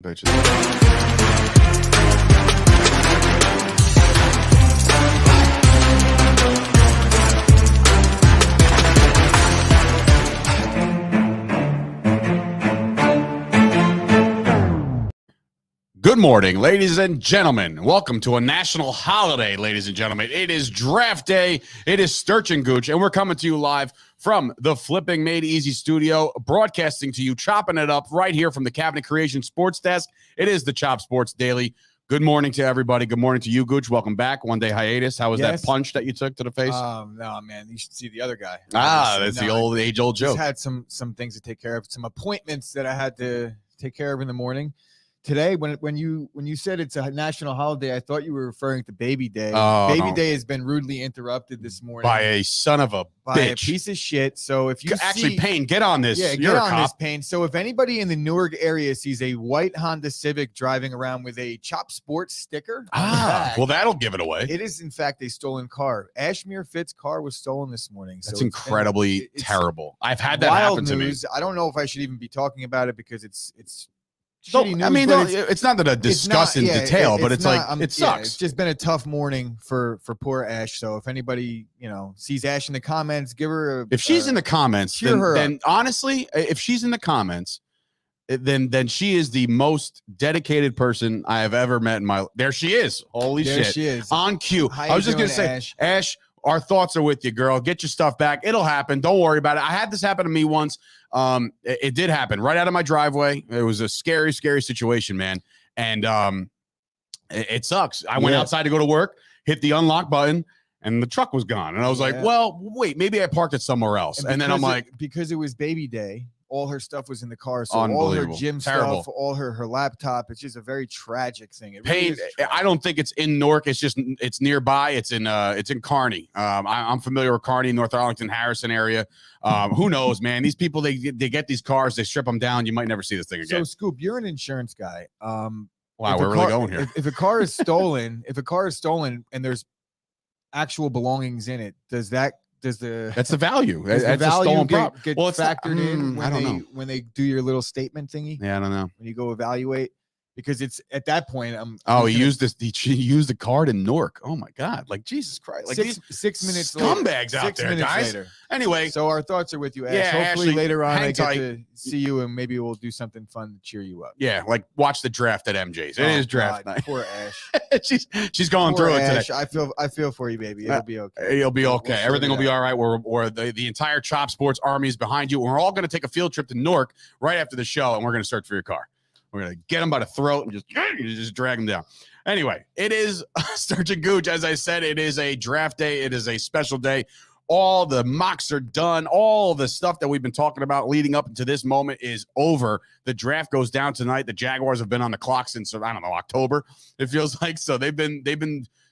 Bitches. Good morning, ladies and gentlemen. Welcome to a national holiday, ladies and gentlemen. It is draft day. It is Sturch Gooch, and we're coming to you live from the Flipping Made Easy studio, broadcasting to you, chopping it up right here from the Cabinet Creation Sports Desk. It is the Chop Sports Daily. Good morning to everybody. Good morning to you, Gooch. Welcome back. One day hiatus. How was that punch that you took to the face? No, man. You should see the other guy. That's the old age-old joke. Just had some things to take care of, some appointments that I had to take care of in the morning. Today, when you said it's a national holiday, I thought you were referring to Baby Day. Baby Day has been rudely interrupted this morning by a son of a bitch, a piece of shit. So if you Payne, get on this. Yeah, get on this, Payne. So if anybody in the Newark area sees a white Honda Civic driving around with a Chop Sports sticker, well, that'll give it away. It is in fact a stolen car. Ashmere Fitt's car was stolen this morning. That's incredibly terrible. I've had that happen to me. I don't know if I should even be talking about it because it's. So, I mean, it's not that I discuss in detail, but it sucks. It's just been a tough morning for poor Ash. So if anybody, sees Ash in the comments, give her if she's in the comments, then honestly, if she's in the comments, then she is the most dedicated person I have ever met in my life. There she is. Holy shit. She is. On cue. I was just going to say, Ash, our thoughts are with you, girl. Get your stuff back. It'll happen. Don't worry about it. I had this happen to me once. It did happen right out of my driveway. It was a scary, scary situation, man. And it sucks. I went outside to go to work, hit the unlock button, and the truck was gone. And I was like, well, wait, maybe I parked it somewhere else. And then I'm like, because it was Baby Day, all her stuff was in the car. So all her gym stuff, all her laptop. It's just a very tragic thing. It really is tragic. I don't think it's in Newark. It's nearby. It's in Kearney. I'm familiar with Kearney, North Arlington, Harrison area. Who knows, man? These people, they get these cars, they strip them down. You might never see this thing again. So Scoop, you're an insurance guy. Wow, we're really going here. If a car is stolen, and there's actual belongings in it, that's the value. That's the value get factored in when they do your little statement thingy? Yeah, I don't know. When you go evaluate, because it's at that point. He used the card in Newark. Oh my God! Like Jesus Christ! Like 6 minutes scumbags out there, guys. Anyway, so our thoughts are with you, Ash. Yeah, hopefully Ashley, later on I get to see you, and maybe we'll do something fun to cheer you up. Yeah, like watch the draft at MJ's. It is draft night. Poor Ash. she's going through it today. I feel for you, baby. It'll be okay. You'll be okay. Everything will be all right. We're the entire Chop Sports Army is behind you. We're all going to take a field trip to Newark right after the show, and we're going to search for your car. We're going to get them by the throat and just drag them down. Anyway, it is Sturch Gooch. As I said, it is a draft day. It is a special day. All the mocks are done. All the stuff that we've been talking about leading up to this moment is over. The draft goes down tonight. The Jaguars have been on the clock since, I don't know, October, it feels like. So they've been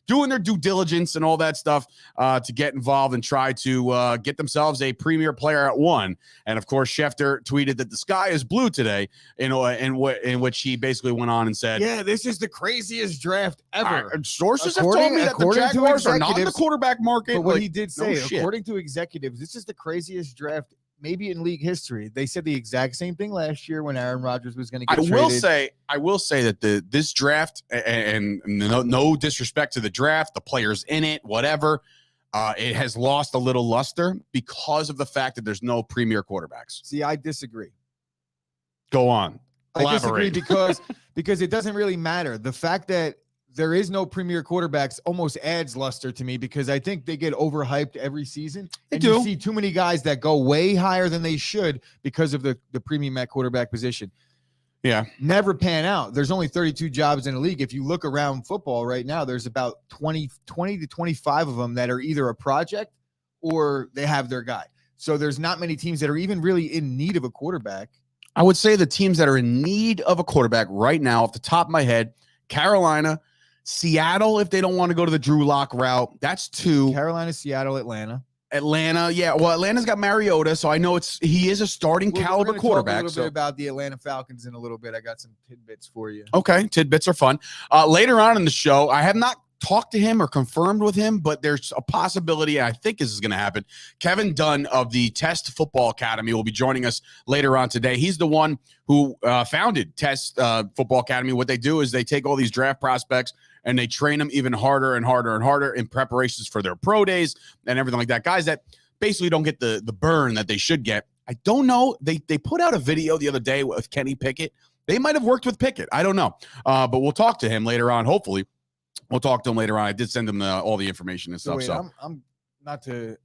doing their due diligence and all that stuff to get involved and try to get themselves a premier player at one. And of course, Schefter tweeted that the sky is blue today, in which he basically went on and said, "Yeah, this is the craziest draft ever." Sources have told me that the Jaguars are not in the quarterback market. But what he did say, according to executives, this is the craziest draft maybe in league history. They said the exact same thing last year when Aaron Rodgers was going to get traded. I will say that this draft, and no disrespect to the draft, the players in it, whatever, it has lost a little luster because of the fact that there's no premier quarterbacks. See, I disagree. Go on. Elaborate. I disagree because it doesn't really matter. The fact that there is no premier quarterbacks almost adds luster to me because I think they get overhyped every season. You see too many guys that go way higher than they should because of the premium at quarterback position. Yeah. Never pan out. There's only 32 jobs in the league. If you look around football right now, there's about 20 to 25 of them that are either a project or they have their guy. So there's not many teams that are even really in need of a quarterback. I would say the teams that are in need of a quarterback right now, off the top of my head, Carolina, Seattle, if they don't want to go to the Drew Lock route, that's two. Carolina, Seattle, Atlanta, yeah. Well, Atlanta's got Mariota, so I know he is a starting caliber quarterback. Talk a little bit about the Atlanta Falcons in a little bit. I got some tidbits for you. Okay, tidbits are fun. Later on in the show, I have not talked to him or confirmed with him, but there's a possibility. I think this is going to happen. Kevin Dunn of the Test Football Academy will be joining us later on today. He's the one who founded Test Football Academy. What they do is they take all these draft prospects and they train them even harder and harder and harder in preparations for their pro days and everything like that. Guys that basically don't get the burn that they should get. I don't know. They put out a video the other day with Kenny Pickett. They might have worked with Pickett. I don't know. But we'll talk to him later on. Hopefully, we'll talk to him later on. I did send him all the information and stuff. Wait, so I'm not to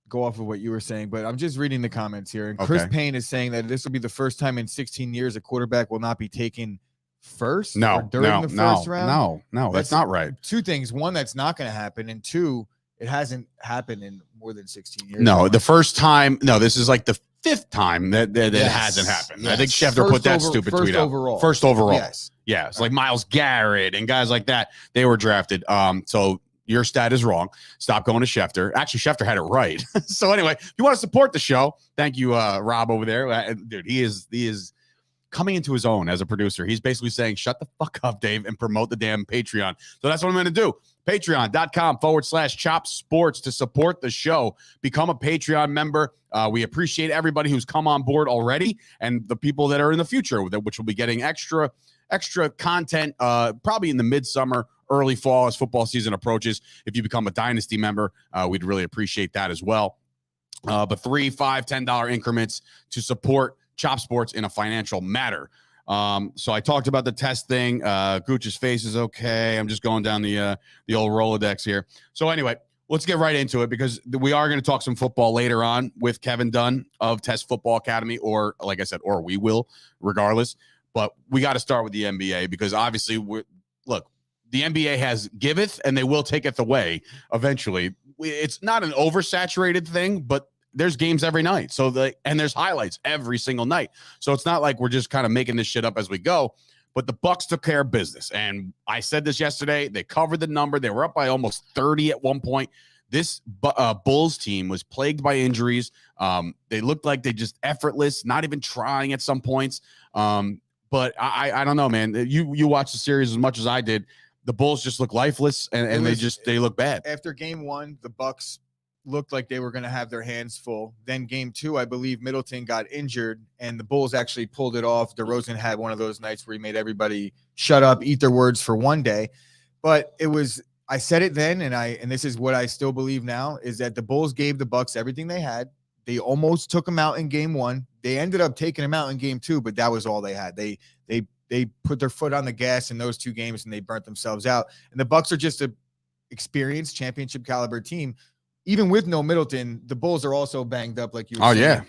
go off of what you were saying, but I'm just reading the comments here. And Chris Payne is saying that this will be the first time in 16 years a quarterback will not be taken first. No, during the first round. No, that's not right. Two things: one, that's not going to happen, and two, it hasn't happened in more than 16 years. No, the first time. No, this is like the fifth time that it hasn't happened. Yes. I think Schefter put that stupid tweet out. First overall. Yes. Yeah. It's like Myles Garrett and guys like that. They were drafted. So your stat is wrong. Stop going to Schefter. Actually, Schefter had it right. So anyway, if you want to support the show, thank you, Rob over there. Dude, he is coming into his own as a producer. He's basically saying, shut the fuck up, Dave, and promote the damn Patreon. So that's what I'm going to do. Patreon.com/Chop Sports to support the show. Become a Patreon member. We appreciate everybody who's come on board already and the people that are in the future, which will be getting extra content probably in the midsummer, early fall as football season approaches. If you become a Dynasty member, we'd really appreciate that as well. But $3, $5, $10 increments to support Chop Sports in a financial matter. So I talked about the test thing. Gooch's face is okay. I'm just going down the old Rolodex here. So anyway, let's get right into it because we are going to talk some football later on with Kevin Dunn of Test Football Academy, or like I said, or we will, regardless. But we got to start with the NBA because obviously, look, the NBA has giveth and they will taketh away eventually. It's not an oversaturated thing, but there's games every night. And there's highlights every single night. So it's not like we're just kind of making this shit up as we go, but the Bucks took care of business. And I said this yesterday, they covered the number. They were up by almost 30 at one point. This Bulls team was plagued by injuries. They looked like they just effortless, not even trying at some points. But I don't know, man. You watched the series as much as I did. The Bulls just look lifeless and they look bad. After game one, the Bucks looked like they were going to have their hands full. Then game two, I believe Middleton got injured and the Bulls actually pulled it off. DeRozan had one of those nights where he made everybody shut up, eat their words for one day. But I said it then, and this is what I still believe now, is that the Bulls gave the Bucks everything they had. They almost took them out in game one. They ended up taking them out in game two, but that was all they had. They put their foot on the gas in those two games and they burnt themselves out. And the Bucks are just a experienced championship caliber team. Even with no Middleton, the Bulls are also banged up, like you were saying. Yeah.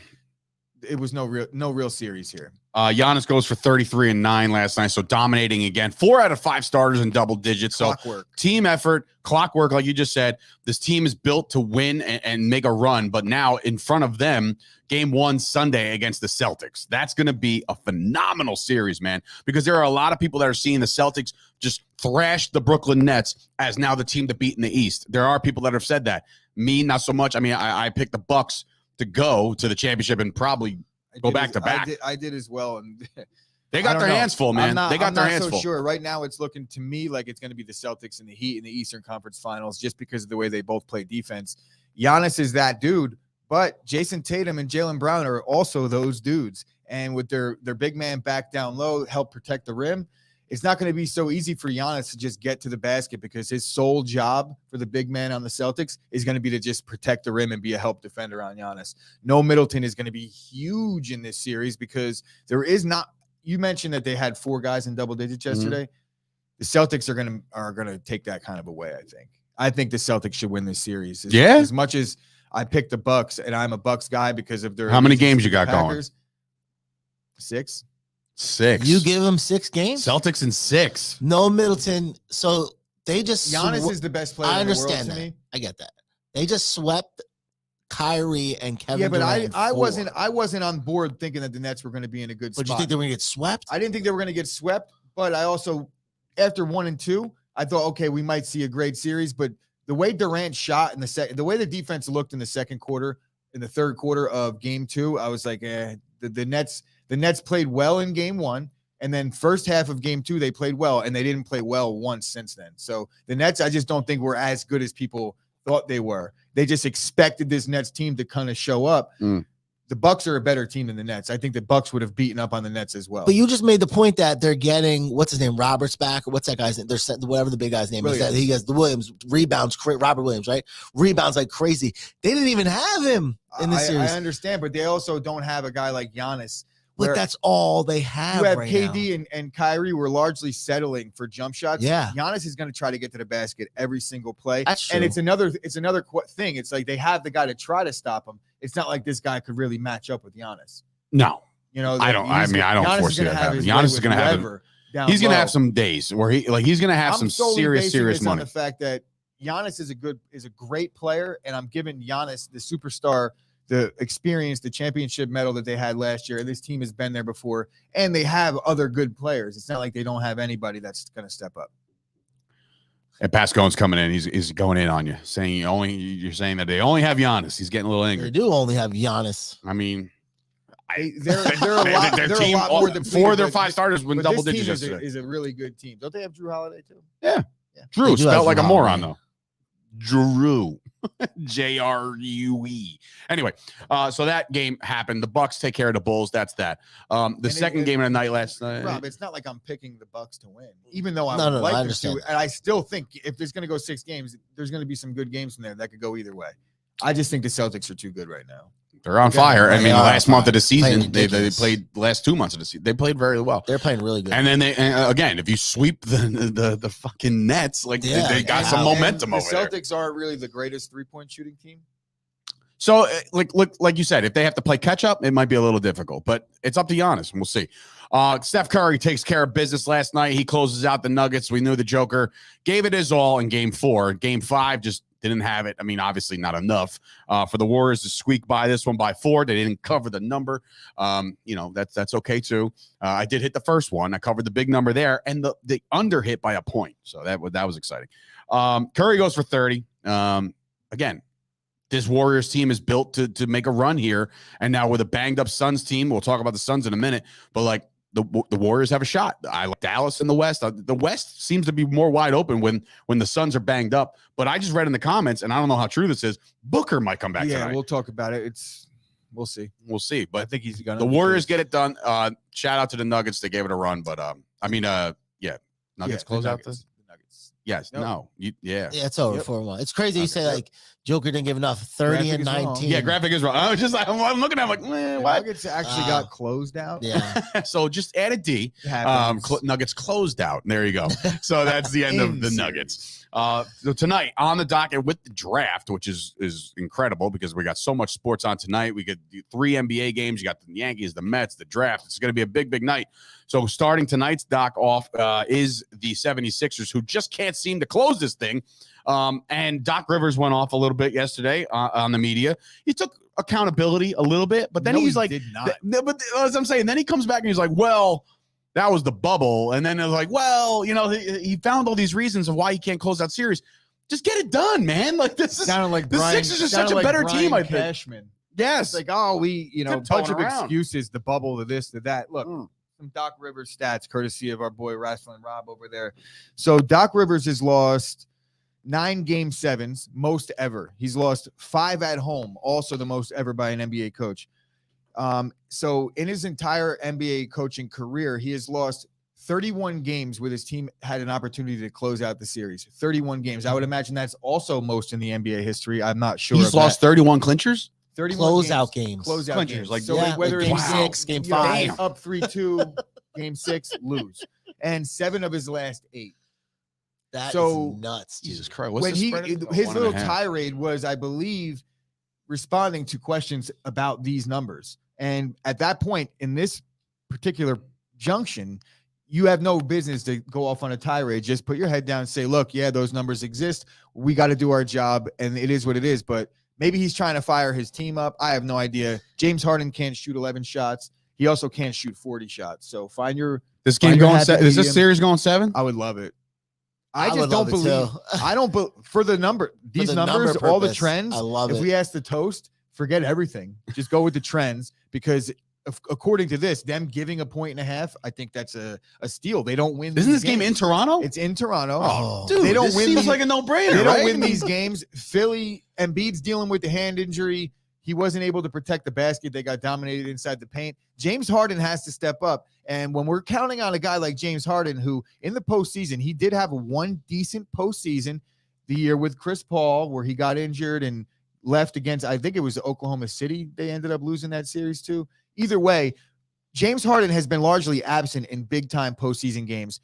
It was no real series here. Giannis goes for 33 and 9 last night, so dominating again. 4 out of 5 starters in double digits. Clockwork. So team effort, clockwork, like you just said. This team is built to win and make a run, but now in front of them, game 1 Sunday against the Celtics. That's going to be a phenomenal series, man, because there are a lot of people that are seeing the Celtics just thrash the Brooklyn Nets as now the team to beat in the East. There are people that have said that. Me, not so much. I mean, I picked the Bucks to go to the championship and probably go back to back. I did as well. And they got their hands full, man. They got their hands full. Sure. Right now, it's looking to me like it's going to be the Celtics and the Heat in the Eastern Conference Finals just because of the way they both play defense. Giannis is that dude, but Jason Tatum and Jaylen Brown are also those dudes. And with their big man back down low, help protect the rim, it's not going to be so easy for Giannis to just get to the basket because his sole job for the big man on the Celtics is going to be to just protect the rim and be a help defender on Giannis. No Middleton is going to be huge in this series because there is not. You mentioned that they had 4 guys in double digits yesterday. Mm-hmm. The Celtics are going to take that kind of away. I think the Celtics should win this series. As much as I picked the Bucks and I'm a Bucks guy because of their. How many games you got going? 6. 6. You give them 6 games? Celtics in 6. No Middleton. So they just Giannis is the best player I in the world understand to that. me. I get that. They just swept Kyrie and Kevin. Yeah, but Durant I wasn't on board thinking that the Nets were going to be in a good spot. But you think they were going to get swept? I didn't think they were going to get swept, but I also after 1 and 2, I thought okay, we might see a great series, but the way Durant shot in the way the defense looked in the second quarter, in the third quarter of game 2, I was like, the Nets played well in game 1, And then first half of game 2, they played well, and they didn't play well once since then. So the Nets, I just don't think were as good as people thought they were. They just expected this Nets team to kind of show up. The Bucks are a better team than the Nets. I think the Bucks would have beaten up on the Nets as well. But you just made the point that they're getting, what's his name, Roberts back, or what's that guy's name? They're set, whatever the big guy's name is. That he has the Williams rebounds, Robert Williams, right? Rebounds like crazy. They didn't even have him in the series. I understand, but they also don't have a guy like Giannis. But that's all they have. You have right KD now. and Kyrie were largely settling for jump shots. Yeah, Giannis is going to try to get to the basket every single play. That's true. And it's another thing. It's like they have the guy to try to stop him. It's not like this guy could really match up with Giannis. No, you know, I don't foresee that happening. Giannis is going to have he's going to have some days where he's going to have some serious money. On the fact that Giannis is a great player, and I'm giving Giannis, the superstar, the experience, the championship medal that they had last year. This team has been there before, and they have other good players. It's not like they don't have anybody that's going to step up. And Pascone's coming in. He's going in on you, saying you're saying that they only have Giannis. He's getting a little angry. They do only have Giannis. I mean, they're a lot. They're a lot more than 4 of their 5 starters win double digits yesterday. Is a really good team. Don't they have Drew Holiday too? Yeah. Drew spelled like a moron though. Drew. J-R-U-E. Anyway, so that game happened. The Bucks take care of the Bulls. That's that. The second game of the night last night. Rob, it's not like I'm picking the Bucks to win, even though I would I like them understand. to. And I still think if there's going to go 6 games, there's going to be some good games in there that could go either way. I just think the Celtics are too good right now. They're on fire. I mean, last month of the season, they played last 2 months of the season. They played very well. They're playing really good. And then again, if you sweep the fucking Nets, like they got some momentum over there. The Celtics aren't really the greatest 3-point shooting team. So, like you said, if they have to play catch up, it might be a little difficult, but it's up to Giannis, and we'll see. Steph Curry takes care of business last night. He closes out the Nuggets. We knew the Joker gave it his all in Game 4. Game 5 just didn't have it. I mean, obviously not enough for the Warriors to squeak by this one by 4. They didn't cover the number. That's okay too. I did hit the first one. I covered the big number there, and the under hit by a point. So that was exciting. Curry goes for 30. Again, this Warriors team is built to make a run here. And now with a banged up Suns team, we'll talk about the Suns in a minute, but like the Warriors have a shot. I like Dallas in the West. The West seems to be more wide open when the Suns are banged up. But I just read in the comments, and I don't know how true this is, Booker might come back tonight. We'll talk about it. We'll see. We'll see. But I think he's gonna. The Warriors get it done. Shout out to the Nuggets. They gave it a run, but Nuggets close out the Nuggets. Yes. No. Yeah, it's over 4-1. It's crazy. You say like Joker didn't give enough. 30 and 19. Yeah, graphic is wrong. I was just like, I'm looking at it, like, what? Nuggets actually got closed out. Yeah. So just add a D. Nuggets closed out. There you go. So that's the end of the Nuggets. So tonight on the docket with the draft, which is incredible because we got so much sports on tonight. We get 3 NBA games. You got the Yankees, the Mets, the draft. It's going to be a big night. So starting tonight's doc off is the 76ers, who just can't seem to close this thing. And Doc Rivers went off a little bit yesterday on the media. He took accountability a little bit, but then he's like, but as I'm saying, then he comes back and he's like, well, that was the bubble. And then it was like, well, he found all these reasons of why he can't close out series. Just get it done, man. Like this is sounded like the Sixers are such a better team, I think. Cashman. Yes. It's like, bunch of excuses, the bubble, the this, the that. Look, some Doc Rivers stats, courtesy of our boy Wrestling Rob over there. So Doc Rivers has lost 9 Game 7s, most ever. He's lost 5 at home, also the most ever by an NBA coach. So in his entire NBA coaching career, he has lost 31 games where his team had an opportunity to close out the series. 31 games. I would imagine that's also most in the NBA history. I'm not sure. He's lost 31 clinchers? 31 closeout games. Closeout clinchers. games. Like, so yeah, whether like game it's 6, game 5. Up 3-2, game 6, lose. And 7 of his last 8. That is nuts. Jesus Christ. What's when the spread? his little tirade was, I believe, responding to questions about these numbers. And at that point, in this particular junction, you have no business to go off on a tirade. Just put your head down and say, look, yeah, those numbers exist. We got to do our job, and it is what it is. But maybe he's trying to fire his team up. I have no idea. James Harden can't shoot 11 shots. He also can't shoot 40 shots. So find your this game going 7. Is this series going 7? I would love it. I just don't believe. I don't. For the number, these numbers, all the trends. I love it. If we ask the toast, forget everything. Just go with the trends because according to this, them giving 1.5 points, I think that's a steal. They don't win. Isn't this game in Toronto? It's in Toronto. Oh, dude, they don't this win seems like a no-brainer. They don't right? win these games. Philly, Embiid's dealing with the hand injury. He wasn't able to protect the basket. They got dominated inside the paint. James Harden has to step up. And when we're counting on a guy like James Harden, who in the postseason, he did have one decent postseason the year with Chris Paul, where he got injured and left against, I think it was Oklahoma City. They ended up losing that series too. Either way, James Harden has been largely absent in big-time postseason games.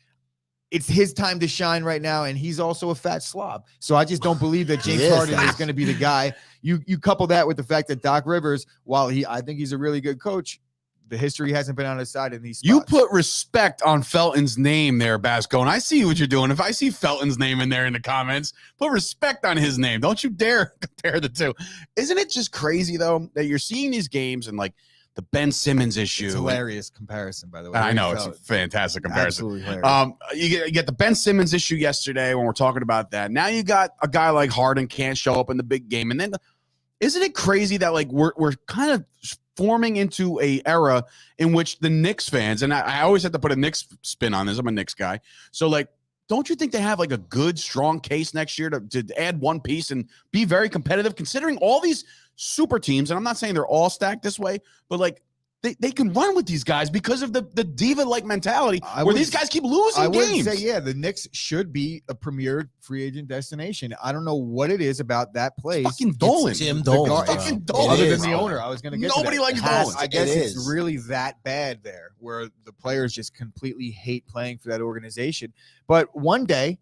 It's his time to shine right now, and he's also a fat slob. So I just don't believe that James Harden is going to be the guy. You couple that with the fact that Doc Rivers, while I think he's a really good coach, the history hasn't been on his side in these spots. You put respect on Felton's name there, Basco, and I see what you're doing. If I see Felton's name in there in the comments, put respect on his name. Don't you dare compare the two. Isn't it just crazy, though, that you're seeing these games and, like, the Ben Simmons issue. It's a hilarious comparison, by the way. I know, it's a fantastic comparison. Absolutely hilarious. You get the Ben Simmons issue yesterday when we're talking about that. Now you got a guy like Harden can't show up in the big game. And then isn't it crazy that like we're kind of forming into a era in which the Knicks fans, and I always have to put a Knicks spin on this. I'm a Knicks guy. So like, don't you think they have like a good, strong case next year to add one piece and be very competitive, considering all these super teams? And I'm not saying they're all stacked this way, but like they can run with these guys because of the diva-like mentality where these guys keep losing games. I would say, the Knicks should be a premier free agent destination. I don't know what it is about that place. It's fucking Dolan. It's Jim Dolan. Fucking Dolan. Other than the owner, I was going to get Nobody to likes that. Dolan. I guess it's really that bad there, where the players just completely hate playing for that organization. But one day,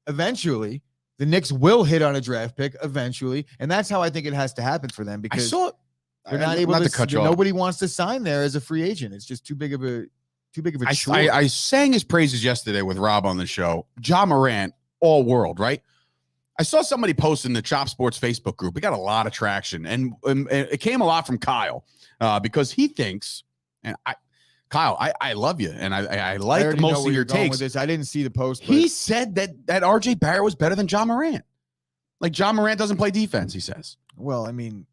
eventually, the Knicks will hit on a draft pick eventually, and that's how I think it has to happen for them, because they're not able to cut you off. Nobody wants to sign there as a free agent. It's just too big of a chore. I sang his praises yesterday with Rob on the show. Ja Morant, all world, right? I saw somebody post in the Chop Sports Facebook group. We got a lot of traction, and it came a lot from Kyle because he thinks, and Kyle, I love you, and I like most of your takes. I didn't see the post. He said that RJ Barrett was better than Ja Morant. Like, Ja Morant doesn't play defense, he says. Well, I mean,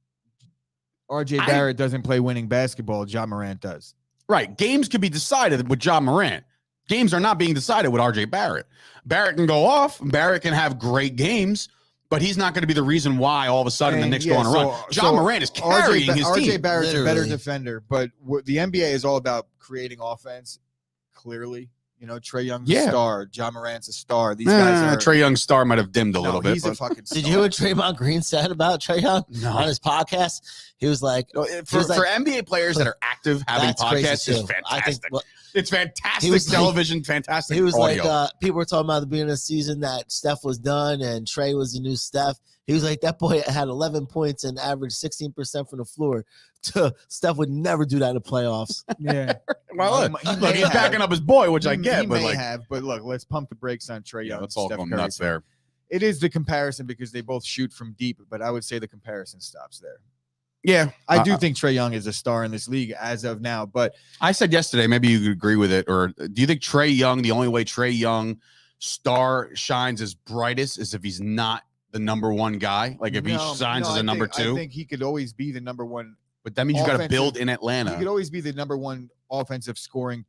RJ Barrett doesn't play winning basketball. Ja Morant does. Right. Games can be decided with Ja Morant. Games are not being decided with RJ Barrett. Barrett can go off. Barrett can have great games, but he's not going to be the reason why all of a sudden the Knicks go on a run. Ja Morant is carrying his team. RJ Barrett's a better defender, but the NBA is all about creating offense, clearly. You know, Trae Young's a star. Ja Morant's a star. These guys are. Trae Young's star might have dimmed a little bit. He's a fucking star. Did you hear what Draymond Green said about Trae Young on his podcast? He was like, for NBA players that are active having podcasts is fantastic. It's fantastic television, fantastic. He was audio. like, people were talking about the beginning of the season that Steph was done and Trae was the new Steph. He was like, that boy had 11 points and averaged 16% from the floor. Steph would never do that in the playoffs. Yeah. Well, look, he's backing up his boy, which I get. But look, let's pump the brakes on Trae Young. Let's all go nuts there. It is the comparison because they both shoot from deep, but I would say the comparison stops there. Yeah, I do think Trae Young is a star in this league as of now. But I said yesterday, maybe you could agree with it, or do you think Trae Young, the only way Trae Young star shines as brightest is if he's not the number one guy? Like if he shines as a number two? I think he could always be the number one. But that means you got to build in Atlanta. He could always be the number one offensive scoring,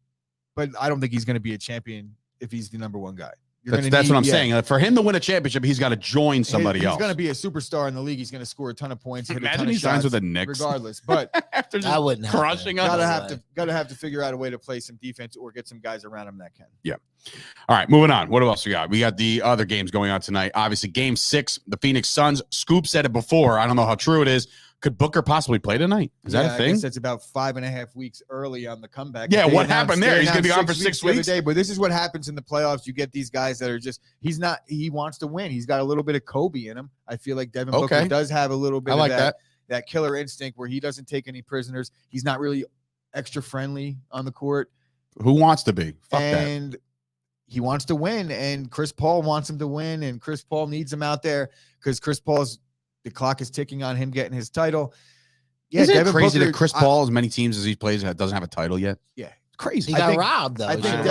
but I don't think he's going to be a champion if he's the number one guy. That's what I'm saying. For him to win a championship, he's got to join somebody else. He's going to be a superstar in the league. He's going to score a ton of points. Imagine he signs with the Knicks, regardless. But after just wouldn't crushing us, gotta have to figure out a way to play some defense or get some guys around him that can. Yeah. All right, moving on. What else we got? We got the other games going on tonight. Obviously, Game 6, the Phoenix Suns. Scoop said it before. I don't know how true it is. Could Booker possibly play tonight? Is that a thing? I guess that's about 5.5 weeks early on the comeback. Yeah, what happened there? He's going to be on for 6 weeks. But this is what happens in the playoffs. You get these guys that are just, he wants to win. He's got a little bit of Kobe in him. I feel like Devin Booker does have a little bit of that killer instinct where he doesn't take any prisoners. He's not really extra friendly on the court. Who wants to be? Fuck and he wants to win, and Chris Paul wants him to win, and Chris Paul needs him out there because the clock is ticking on him getting his title. Yeah, isn't it crazy that Chris Paul, as many teams as he plays, doesn't have a title yet? Yeah, it's crazy. He got robbed, though. I think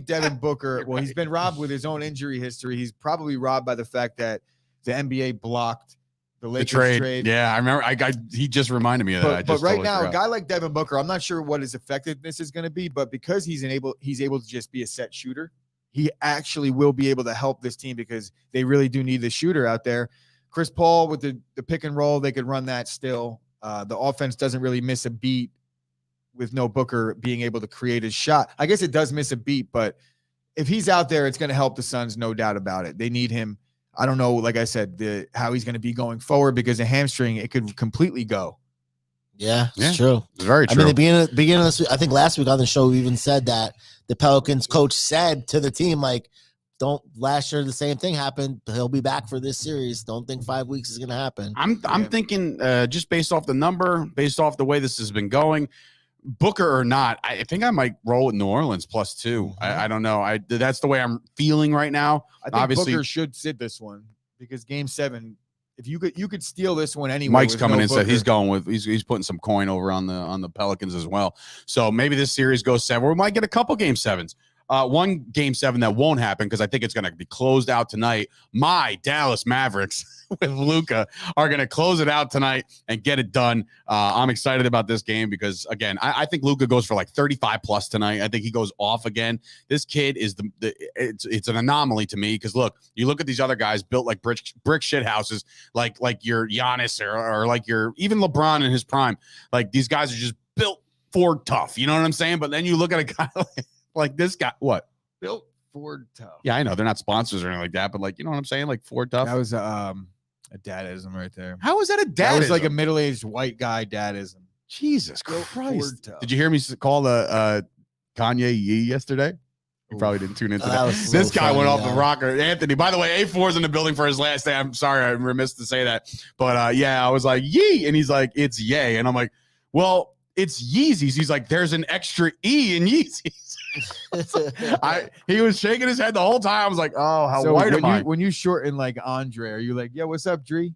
Devin Booker, well, he's been robbed with his own injury history. He's probably robbed by the fact that the NBA blocked The The Lakers trade. Yeah, I remember. He just reminded me of that. But right now, a guy like Devin Booker, I'm not sure what his effectiveness is going to be, but because he's able to just be a set shooter, he actually will be able to help this team because they really do need the shooter out there. Chris Paul with the pick and roll, they could run that still. The offense doesn't really miss a beat with no Booker being able to create his shot. I guess it does miss a beat, but if he's out there, it's going to help the Suns, no doubt about it. They need him. I don't know, like I said, how he's going to be going forward because a hamstring, it could completely go. Yeah, it's true. It's very true. I mean, the beginning of this week, I think last week on the show, we even said that the Pelicans coach said to the team, like, don't last year the same thing happened. He'll be back for this series. Don't think 5 weeks is going to happen. I'm thinking just based off the number, based off the way this has been going, Booker or not, I think I might roll with New Orleans +2. Mm-hmm. I don't know. That's the way I'm feeling right now. I think Obviously, Booker should sit this one because Game 7, if you could steal this one anyway. Mike's coming in, so he's going with he's putting some coin over on the Pelicans as well. So maybe this series goes 7. We might get a couple Game 7s. One Game 7 that won't happen because I think it's going to be closed out tonight. My Dallas Mavericks with Luka are going to close it out tonight and get it done. I'm excited about this game because, again, I think Luka goes for like 35+ tonight. I think he goes off again. This kid is it's an anomaly to me because, look, you look at these other guys built like brick shit houses, like your Giannis or like your even LeBron in his prime. Like these guys are just built for tough. You know what I'm saying? But then you look at a guy like this guy, what? Built Ford Tough. Yeah, I know. They're not sponsors or anything like that, but like, you know what I'm saying? Like Ford Tough. That was a dadism right there. How is that a dadism? That was like a middle-aged white guy dadism. Jesus Christ. Did you hear me call the Kanye Yee yesterday? You probably didn't tune into that. This guy went off the rocker. Anthony, by the way, A4's in the building for his last day. I'm sorry, I'm remiss to say that. But yeah, I was like, Yee. And he's like, it's yay. And I'm like, well, it's Yeezys. He's like, there's an extra E in Yeezys. He was shaking his head the whole time. I was like, oh, how white am I? When you shorten like Andre, are you like, yeah, what's up, Dree?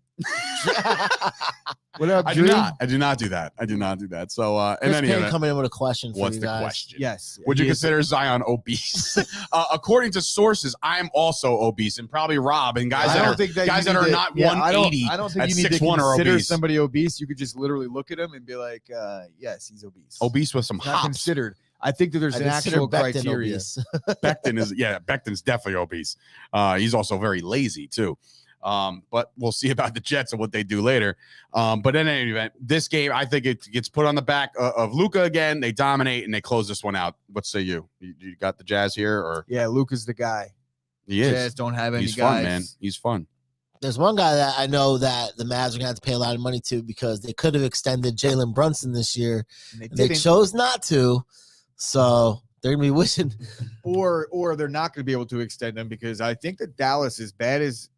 What up, Dree? I do not do that. I do not do that. So, in any event, coming in with a question for what's you the guys. question? Yes. Would you consider Zion obese? According to sources, I'm also obese, and probably Rob and guys that are not 180. I don't think you need to consider somebody obese. You could just literally look at him and be like, yes, he's obese. Obese with some hops. Considered. I think that there's an actual criteria. Becton's definitely obese. He's also very lazy too. But we'll see about the Jets and what they do later. But in any event, this game, I think it gets put on the back of Luka again. They dominate and they close this one out. What say you? You got the Jazz here, or yeah, Luka's the guy. He is. Jazz don't have any He's guys. fun, man. He's fun. There's one guy that I know that the Mavs are going to have to pay a lot of money to because they could have extended Jalen Brunson this year. And they chose not to. So they're going to be wishing. Or they're not going to be able to extend them because I think that Dallas, as bad as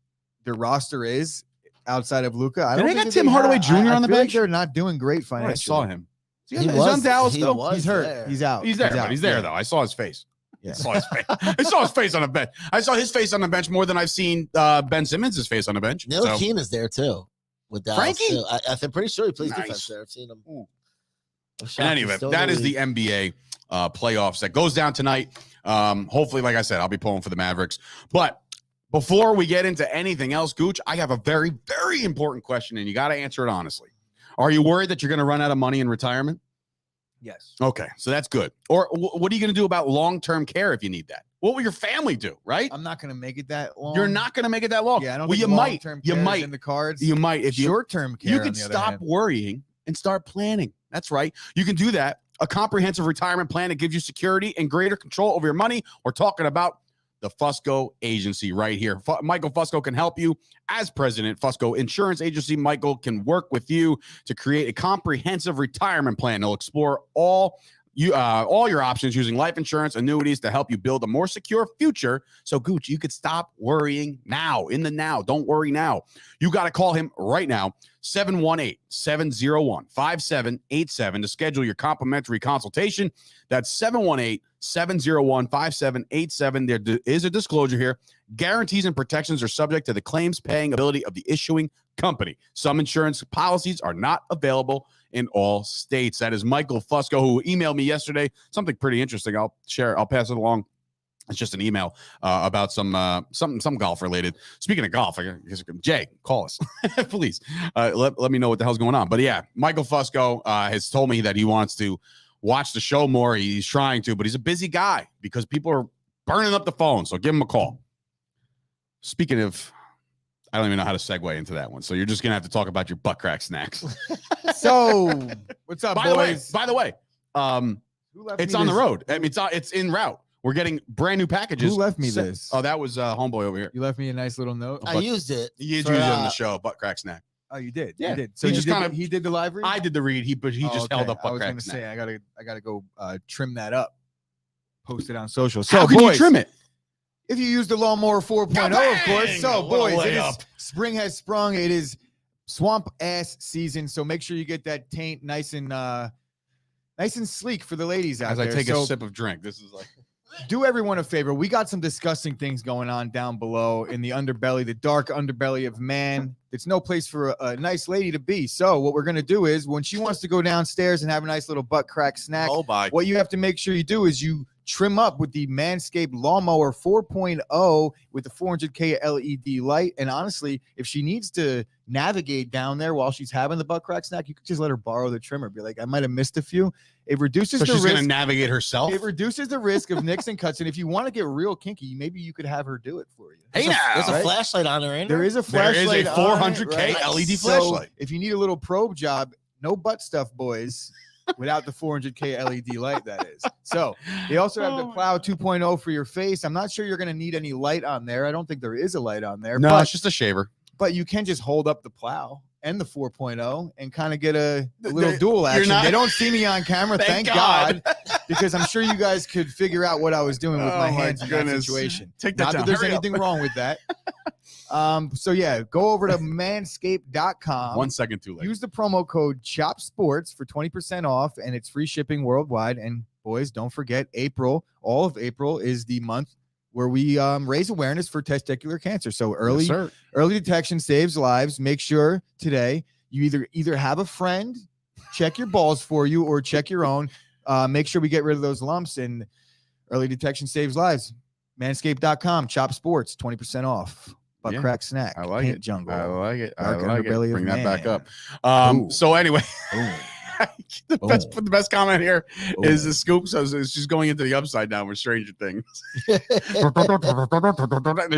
their roster is outside of Luka, I don't think got Tim Hardaway Jr. on the bench. Like they're not doing great financially. I saw him. He's on Dallas still. He's hurt. He's out. He's there, but he's there though. I saw his face. Yeah. I saw his face. I saw his face on the bench. I saw his face on the bench more than I've seen Ben Simmons' face on the bench. Neil Keen is there too with Dallas. Frankie? I'm pretty sure he plays defense there. I've seen him. In any event, that is the NBA playoffs that goes down tonight. Hopefully, like I said, I'll be pulling for the Mavericks. But before we get into anything else, Gooch, I have a very, very important question, and you got to answer it honestly. Are you worried that you're going to run out of money in retirement? Yes. Okay, so that's good. Or what are you going to do about long-term care if you need that? What will your family do, right? I'm not going to make it that long. You're not going to make it that long. Yeah, I don't well, think you might in the cards. You might. If short-term care, you can stop worrying and start planning. That's right. You can do that. A comprehensive retirement plan that gives you security and greater control over your money. We're talking about the Fusco Agency right here. Michael Fusco can help you. As president, Fusco Insurance Agency, Michael can work with you to create a comprehensive retirement plan. He'll explore all your options using life insurance, annuities to help you build a more secure future. So, Gooch, you could stop worrying now, in the now. Don't worry now. You got to call him right now, 718-701-5787 to schedule your complimentary consultation. That's 718-701-5787. There is a disclosure here. Guarantees and protections are subject to the claims paying ability of the issuing company. Some insurance policies are not available in all states. That is Michael Fusco, who emailed me yesterday. Something pretty interesting. I'll pass it along It's just an email about some golf related. Speaking of golf, I guess Jay, call us, please. Let me know what the hell's going on. But yeah, Michael Fusco has told me that he wants to watch the show more. He's trying to, but he's a busy guy because people are burning up the phone. So give him a call. Speaking of, I don't even know how to segue into that one. So you're just gonna have to talk about your butt crack snacks. So what's up, boys? By the way, it's on the road. I mean, it's en route. We're getting brand new packages. Who left me this? Oh, that was homeboy over here. You left me a nice little note. I used it. You used it on the show, butt crack snack. Oh, you did. Yeah. You did. So he did the live read. I did the read. He just held up butt crack I was snack. gonna say I gotta go trim that up, post it on social. So How can boys, you trim it? If you use the lawnmower 4.0, of course. So What a boys, layup. spring has sprung. It is swamp ass season. So make sure you get that taint nice and sleek for the ladies out As there. I take a sip of drink, this is like. Do everyone a favor. We got some disgusting things going on down below in the underbelly, the dark underbelly of man. It's no place for a nice lady to be. So what we're going to do is when she wants to go downstairs and have a nice little butt crack snack, what you have to make sure you do is you trim up with the Manscaped Lawnmower 4.0 with the 400K LED light. And honestly, if she needs to navigate down there while she's having the butt crack snack, you could just let her borrow the trimmer. Be like, I might have missed a few. It reduces the risk. She's going to navigate herself? It reduces the risk of nicks and cuts. And if you want to get real kinky, maybe you could have her do it for you. Hey, there's a flashlight on her, ain't there is a There flashlight. is a 400K LED flashlight. So if you need a little probe job, no butt stuff, boys. Without the 400K LED light, that is. So they also have the Plow 2.0 for your face. I'm not sure you're going to need any light on there. I don't think there is a light on there. No, but, it's just a shaver. But you can just hold up the Plow and the 4.0 and kind of get a little dual action. They don't see me on camera, thank God, because I'm sure you guys could figure out what I was doing with my hands in that situation. Take that Not down. that there's Hurry anything wrong with that. So yeah, go over to manscaped.com. 1 second too late. Use the promo code CHOPSPORTS for 20% off, and it's free shipping worldwide. And boys, don't forget, April, all of April is the month where we raise awareness for testicular cancer. So early detection saves lives. Make sure today you either have a friend check your balls for you or check your own. Make sure we get rid of those lumps, and early detection saves lives. Manscaped.com, Chop Sports, 20% off. Butt crack snack. I like it. Jungle. I like it. I Dark like it. underbelly of Bring that back man. up. So anyway, Ooh. the best comment here is the scoop. So it's just going into the upside down with Stranger Things. They're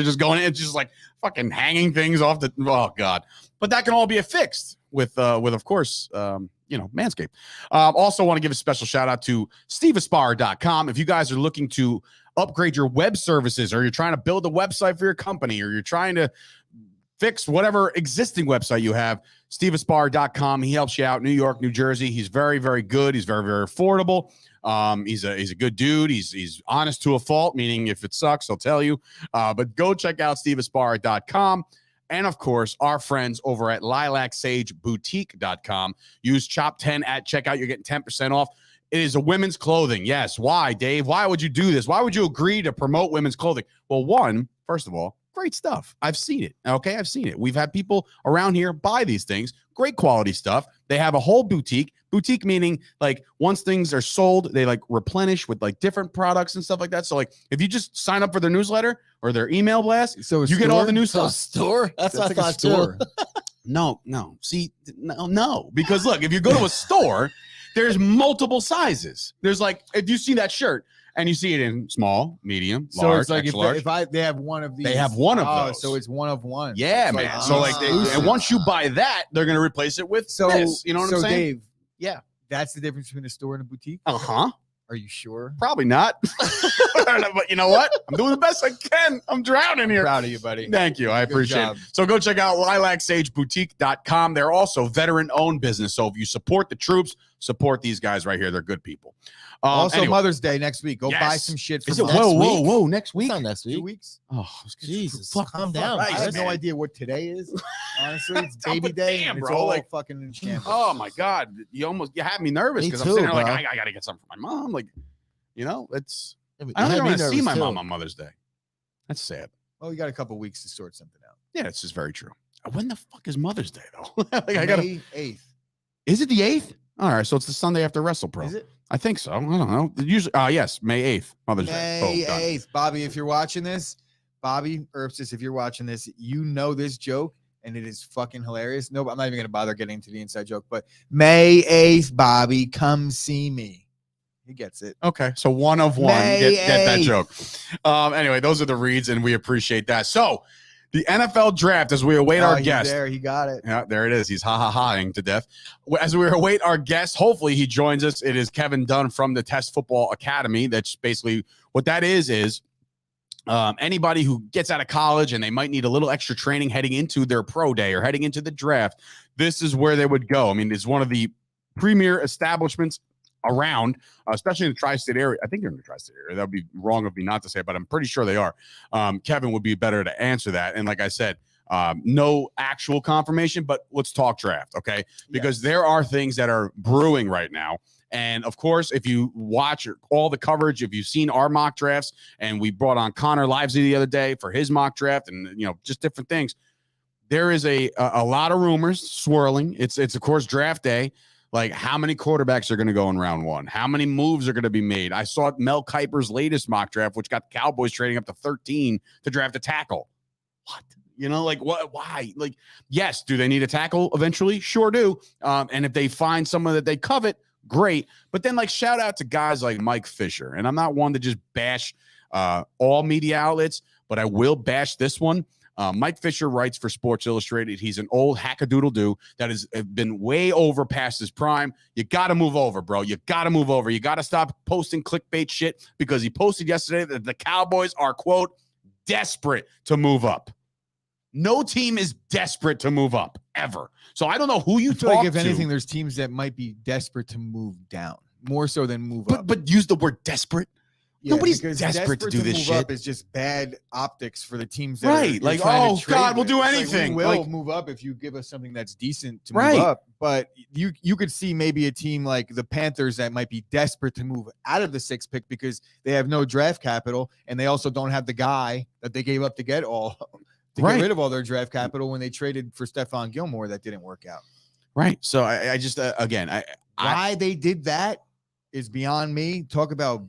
just going in. It's just like fucking hanging things off the. Oh God! But that can all be fixed with of course, Manscaped. Also want to give a special shout out to steveaspar.com. If you guys are looking to upgrade your web services, or you're trying to build a website for your company, or you're trying to fix whatever existing website you have, steveaspar.com. He helps you out. New York, New Jersey. He's very, very good. He's very, very affordable. He's a good dude. He's honest to a fault, meaning if it sucks, he'll tell you. But go check out steveaspar.com. And of course, our friends over at lilacsageboutique.com. Use CHOP10 at checkout. You're getting 10% off. It is a women's clothing. Yes. Why, Dave? Why would you do this? Why would you agree to promote women's clothing? Well, first of all, great stuff. I've seen it. Okay, I've seen it. We've had people around here buy these things. Great quality stuff. They have a whole boutique. Boutique meaning like once things are sold, they like replenish with like different products and stuff like that. So like if you just sign up for their newsletter or their email blast, so you get all the new stuff. Store? That's what I like thought too. No. See, no. Because look, if you go to a store, there's multiple sizes. There's like, if you see that shirt and you see it in small, medium, so large, it's like extra large. if they have one of these, they have one of those. So it's one of one. Yeah, it's man. Like, So like, and once you buy that, they're gonna replace it with this. You know what I'm saying? Dave, yeah, that's the difference between a store and a boutique. Uh-huh. Are you sure? Probably not. But you know what? I'm doing the best I can. I'm drowning here. Proud of you, buddy. Thank you. I appreciate it. So go check out lilacsageboutique.com. They're also veteran-owned business. So if you support the troops, support these guys right here. They're good people. Also, anyway. Mother's Day next week. Go buy some shit for Mom. Whoa. Next week? It's not next week. 2 weeks? Oh, Jesus. Fuck, Calm down. I have man. no idea what today is. Honestly, it's baby day. Damn, And it's bro. all Like, fucking in shambles. oh my God. You had me nervous Me because I'm too, sitting there like, bro. I got to get something for my mom. Like, it's, I I don't even want to see my mom on Mother's Day. That's sad. Well, you got a couple weeks to sort something out. Yeah, it's just very true. When the fuck is Mother's Day though? Like I gotta. May 8th. Is it the 8th? All right, so it's the Sunday after WrestlePro. Is it? I think so. I don't know. Usually, yes, May 8th, Mother's Day. May Boom, done. 8th. Bobby, if you're watching this, Bobby Erbsis, if you're watching this, you know this joke, and it is fucking hilarious. No, I'm not even going to bother getting into the inside joke, but May 8th, Bobby, come see me. He gets it. Okay, so one of one. Get that joke. Anyway, those are the reads, and we appreciate that. So, the NFL draft, as we await our guest. There, he got it. Yeah, there it is. He's ha-ha-haing to death. As we await our guest, hopefully he joins us. It is Kevin Dunn from the Test Football Academy. That's basically what that is anybody who gets out of college and they might need a little extra training heading into their pro day or heading into the draft. This is where they would go. I mean, it's one of the premier establishments around, especially in the tri-state area. I think they're in the tri-state area. That would be wrong of me not to say, but I'm pretty sure they are. Kevin would be better to answer that. And like I said, no actual confirmation, but let's talk draft, okay? Because there are things that are brewing right now. And of course, if you watch all the coverage, if you've seen our mock drafts, and we brought on Connor Livesay the other day for his mock draft, and just different things, there is a lot of rumors swirling. It's of course draft day. Like, how many quarterbacks are going to go in round one? How many moves are going to be made? I saw Mel Kiper's latest mock draft, which got the Cowboys trading up to 13 to draft a tackle. What? What? Why? Yes, do they need a tackle eventually? Sure do. And if they find someone that they covet, great. But then, shout out to guys like Mike Fisher. And I'm not one to just bash all media outlets, but I will bash this one. Mike Fisher writes for Sports Illustrated. He's an old hackadoodle-doo that has been way over past his prime. You got to move over, bro. You got to move over. You got to stop posting clickbait shit, because he posted yesterday that the Cowboys are, quote, desperate to move up. No team is desperate to move up, ever. So I don't know who you talk to. If anything, there's teams that might be desperate to move down, more so than move up. But use the word desperate. Yeah, nobody's desperate to do this move shit. Up is just bad optics for the teams that right. are God, we'll do anything. We will move up if you give us something that's decent to move up. But you could see maybe a team like the Panthers that might be desperate to move out of the 6th pick because they have no draft capital, and they also don't have the guy that they gave up to get get rid of all their draft capital when they traded for Stephon Gilmore. That didn't work out. Right. So I just why they did that is beyond me. Talk about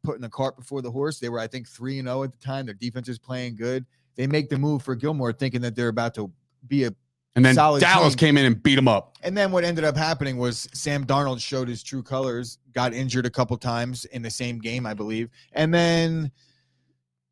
putting the cart before the horse. They were, I think, 3-0 at the time. Their defense is playing good. They make the move for Gilmore thinking that they're about to be a and then solid Dallas team. Came in and beat them up. And then what ended up happening was Sam Darnold showed his true colors, got injured a couple times in the same game, I believe. And then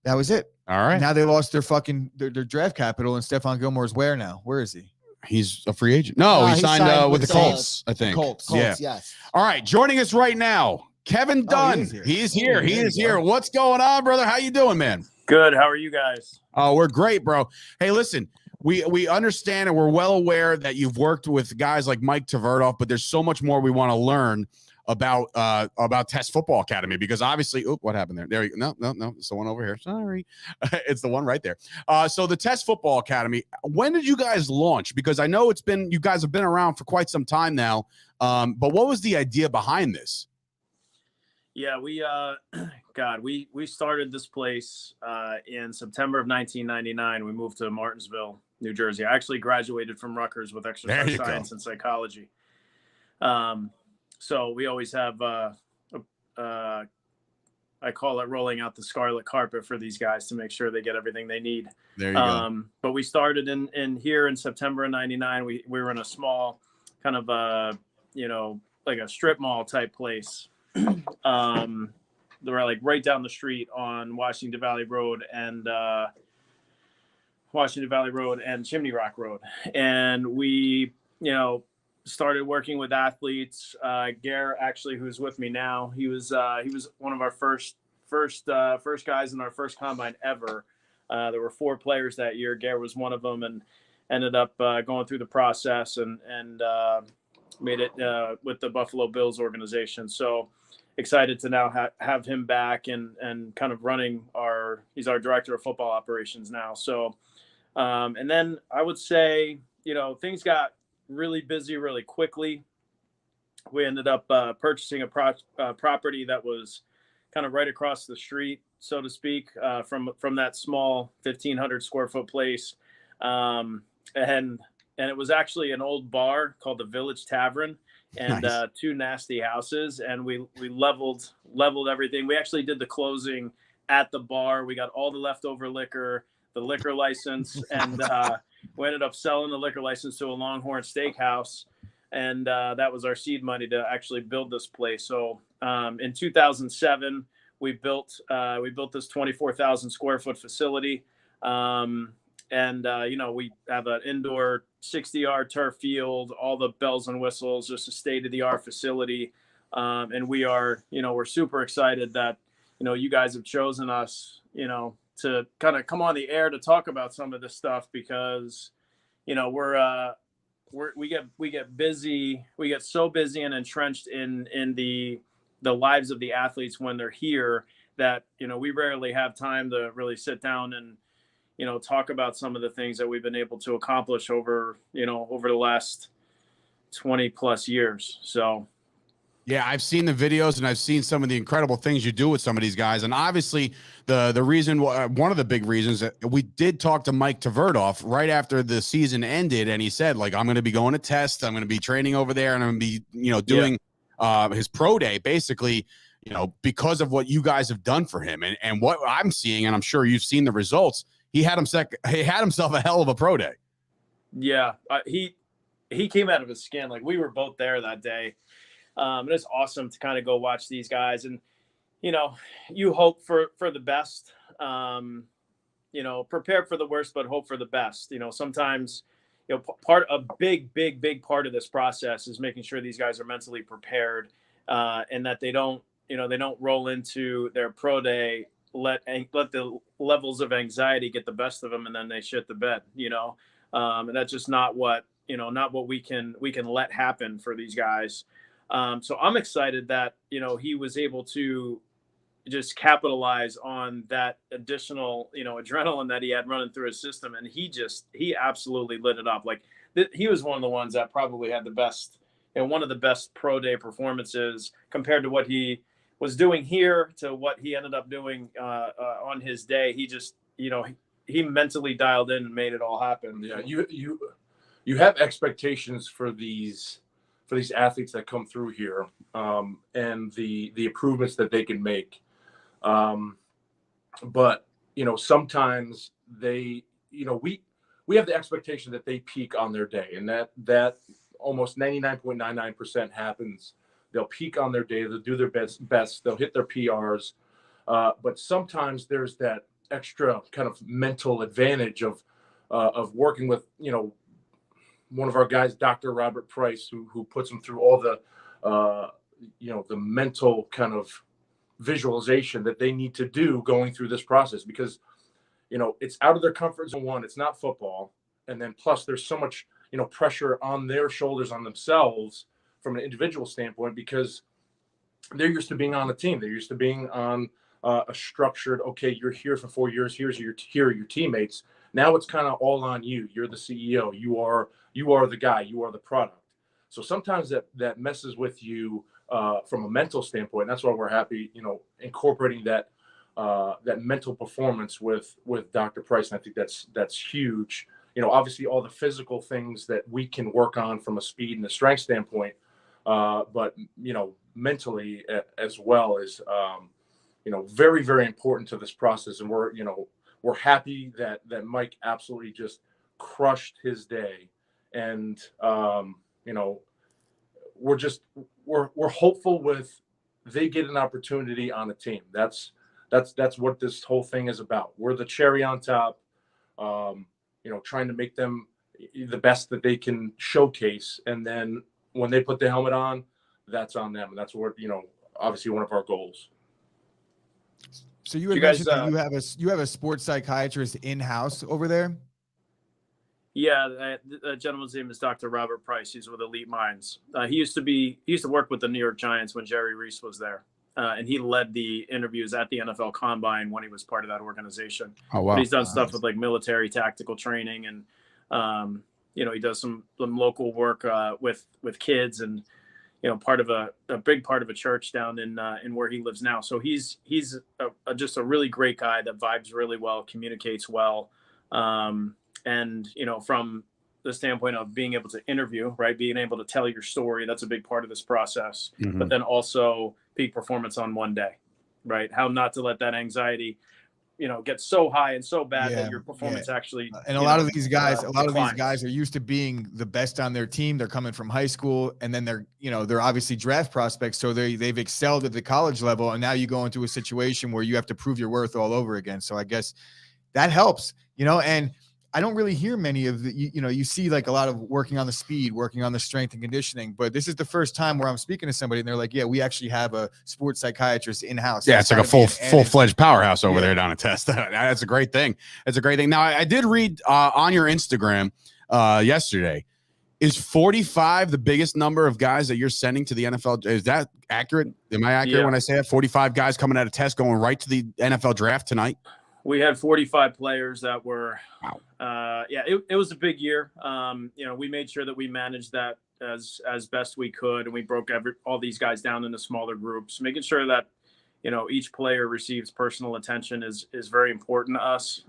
that was it. All right. Now they lost their draft capital, and Stephon Gilmore's where now? Where is he? He's a free agent. No, he signed with the Colts, I think. Colts, yes. All right, joining us right now, Kevin Dunn. He is here. He is here. What's going on, brother? How you doing, man? Good. How are you guys? Oh, we're great, bro. Hey, listen, we understand and we're well aware that you've worked with guys like Mike Tverdov, but there's so much more we want to learn about Test Football Academy, because obviously, what happened there? There you go. No, it's the one over here. Sorry. It's the one right there. So the Test Football Academy, when did you guys launch? Because I know you guys have been around for quite some time now. But what was the idea behind this? Yeah, we started this place in September of 1999. We moved to Martinsville, New Jersey. I actually graduated from Rutgers with exercise science and psychology. So we always have, I call it rolling out the scarlet carpet for these guys to make sure they get everything they need. There you go. But we started in here in September of 99. We were in a small kind of, like a strip mall type place. They were like right down the street on Washington Valley Road and Chimney Rock Road. And we, started working with athletes. Gare, actually, who's with me now, he was one of our first guys in our first combine ever. There were 4 players that year. Gare was one of them, and ended up going through the process and made it with the Buffalo Bills organization. So excited to now have him back and kind of running he's our director of football operations now. So, and then I would say, things got really busy really quickly. We ended up purchasing a property that was kind of right across the street, so to speak, from that small 1,500 square foot place. And it was actually an old bar called the Village Tavern and Nice. 2 nasty houses, and we leveled everything. We actually did the closing at the bar. We got all the leftover liquor, the liquor license, and we ended up selling the liquor license to a Longhorn Steakhouse, and that was our seed money to actually build this place. So in 2007, we built this 24,000 square foot facility. We have an indoor 60-yard turf field, all the bells and whistles, just a state-of-the-art facility. And we're super excited that, you guys have chosen us, to kind of come on the air to talk about some of this stuff, because, we get busy. We get so busy and entrenched in the lives of the athletes when they're here that, we rarely have time to really sit down and, talk about some of the things that we've been able to accomplish over the last 20 plus years. So, yeah, I've seen the videos and I've seen some of the incredible things you do with some of these guys. And obviously the reason, one of the big reasons that we did talk to Mike Tverdov right after the season ended. And he said, like, I'm going to be going to test. I'm going to be training over there, and I'm going to be, doing his pro day basically, because of what you guys have done for him and what I'm seeing. And I'm sure you've seen the results. He had himself a hell of a pro day. Yeah, he came out of his skin. Like, we were both there that day. And it's awesome to kind of go watch these guys, and, you hope for the best, prepare for the worst, but hope for the best. Sometimes, a big part of this process is making sure these guys are mentally prepared, and that they don't roll into their pro day, let the levels of anxiety get the best of them, and then they shit the bed, and that's just not what we can let happen for these guys. So I'm excited that, he was able to just capitalize on that additional, adrenaline that he had running through his system. And he absolutely lit it up. Like, he was one of the ones that probably had the best, one of the best pro day performances compared to what he was doing here to what he ended up doing on his day. He just, he mentally dialed in and made it all happen. Yeah. You have expectations for these athletes that come through here, and the improvements that they can make. But, sometimes they, we have the expectation that they peak on their day, and that almost 99.99% happens. They'll peak on their day. They'll do their best. They'll hit their PRs. But sometimes there's that extra kind of mental advantage of working with, one of our guys, Dr. Robert Price, who puts them through all the, the mental kind of visualization that they need to do going through this process, because, it's out of their comfort zone. One, it's not football. And then plus there's so much, pressure on their shoulders, on themselves from an individual standpoint, because they're used to being on a team. They're used to being on a structured, okay, you're here for 4 years. Here are your teammates. Now it's kind of all on you. You're the CEO. You are the guy. You are the product. So sometimes that messes with you from a mental standpoint. And that's why we're happy, incorporating that mental performance with Dr. Price. And I think that's huge. Obviously all the physical things that we can work on from a speed and a strength standpoint, but mentally as well is very, very important to this process. And we're happy that Mike absolutely just crushed his day. And, we're hopeful with they get an opportunity on a team. That's what this whole thing is about. We're the cherry on top, trying to make them the best that they can showcase. And then when they put the helmet on, that's on them. And that's what, obviously one of our goals. So you had mentioned that you have a sports psychiatrist in-house over there? Yeah, the gentleman's name is Dr. Robert Price. He's with Elite Minds. He used to work with the New York Giants when Jerry Reese was there, and he led the interviews at the NFL Combine when he was part of that organization. Oh wow! But he's done stuff with like military tactical training, and he does some local work with kids, and part of a big part of a church down in where he lives now. So he's just a really great guy that vibes really well, communicates well. And from the standpoint of being able to interview, right? Being able to tell your story. That's a big part of this process. Mhm. But then also peak performance on one day, right? How not to let that anxiety, get so high and so bad that your performance actually. And a lot of these guys declines. are used to being the best on their team. They're coming from high school, and then they're obviously draft prospects. So they've excelled at the college level, and now you go into a situation where you have to prove your worth all over again. So I guess that helps, and I don't really hear many of the, you see like a lot of working on the speed, working on the strength and conditioning, but this is the first time where I'm speaking to somebody and they're like, yeah, we actually have a sports psychiatrist in-house. Yeah, it's like a full-fledged powerhouse over there down at Test. That's a great thing. It's a great thing. Now, I did read on your Instagram yesterday, is 45 the biggest number of guys that you're sending to the NFL? Is that accurate? Am I accurate when I say that? 45 guys coming out of Test going right to the NFL draft tonight? We had 45 players that were, wow. It was a big year. We made sure that we managed that as best we could. And we broke all these guys down into smaller groups, making sure that, each player receives personal attention is very important to us.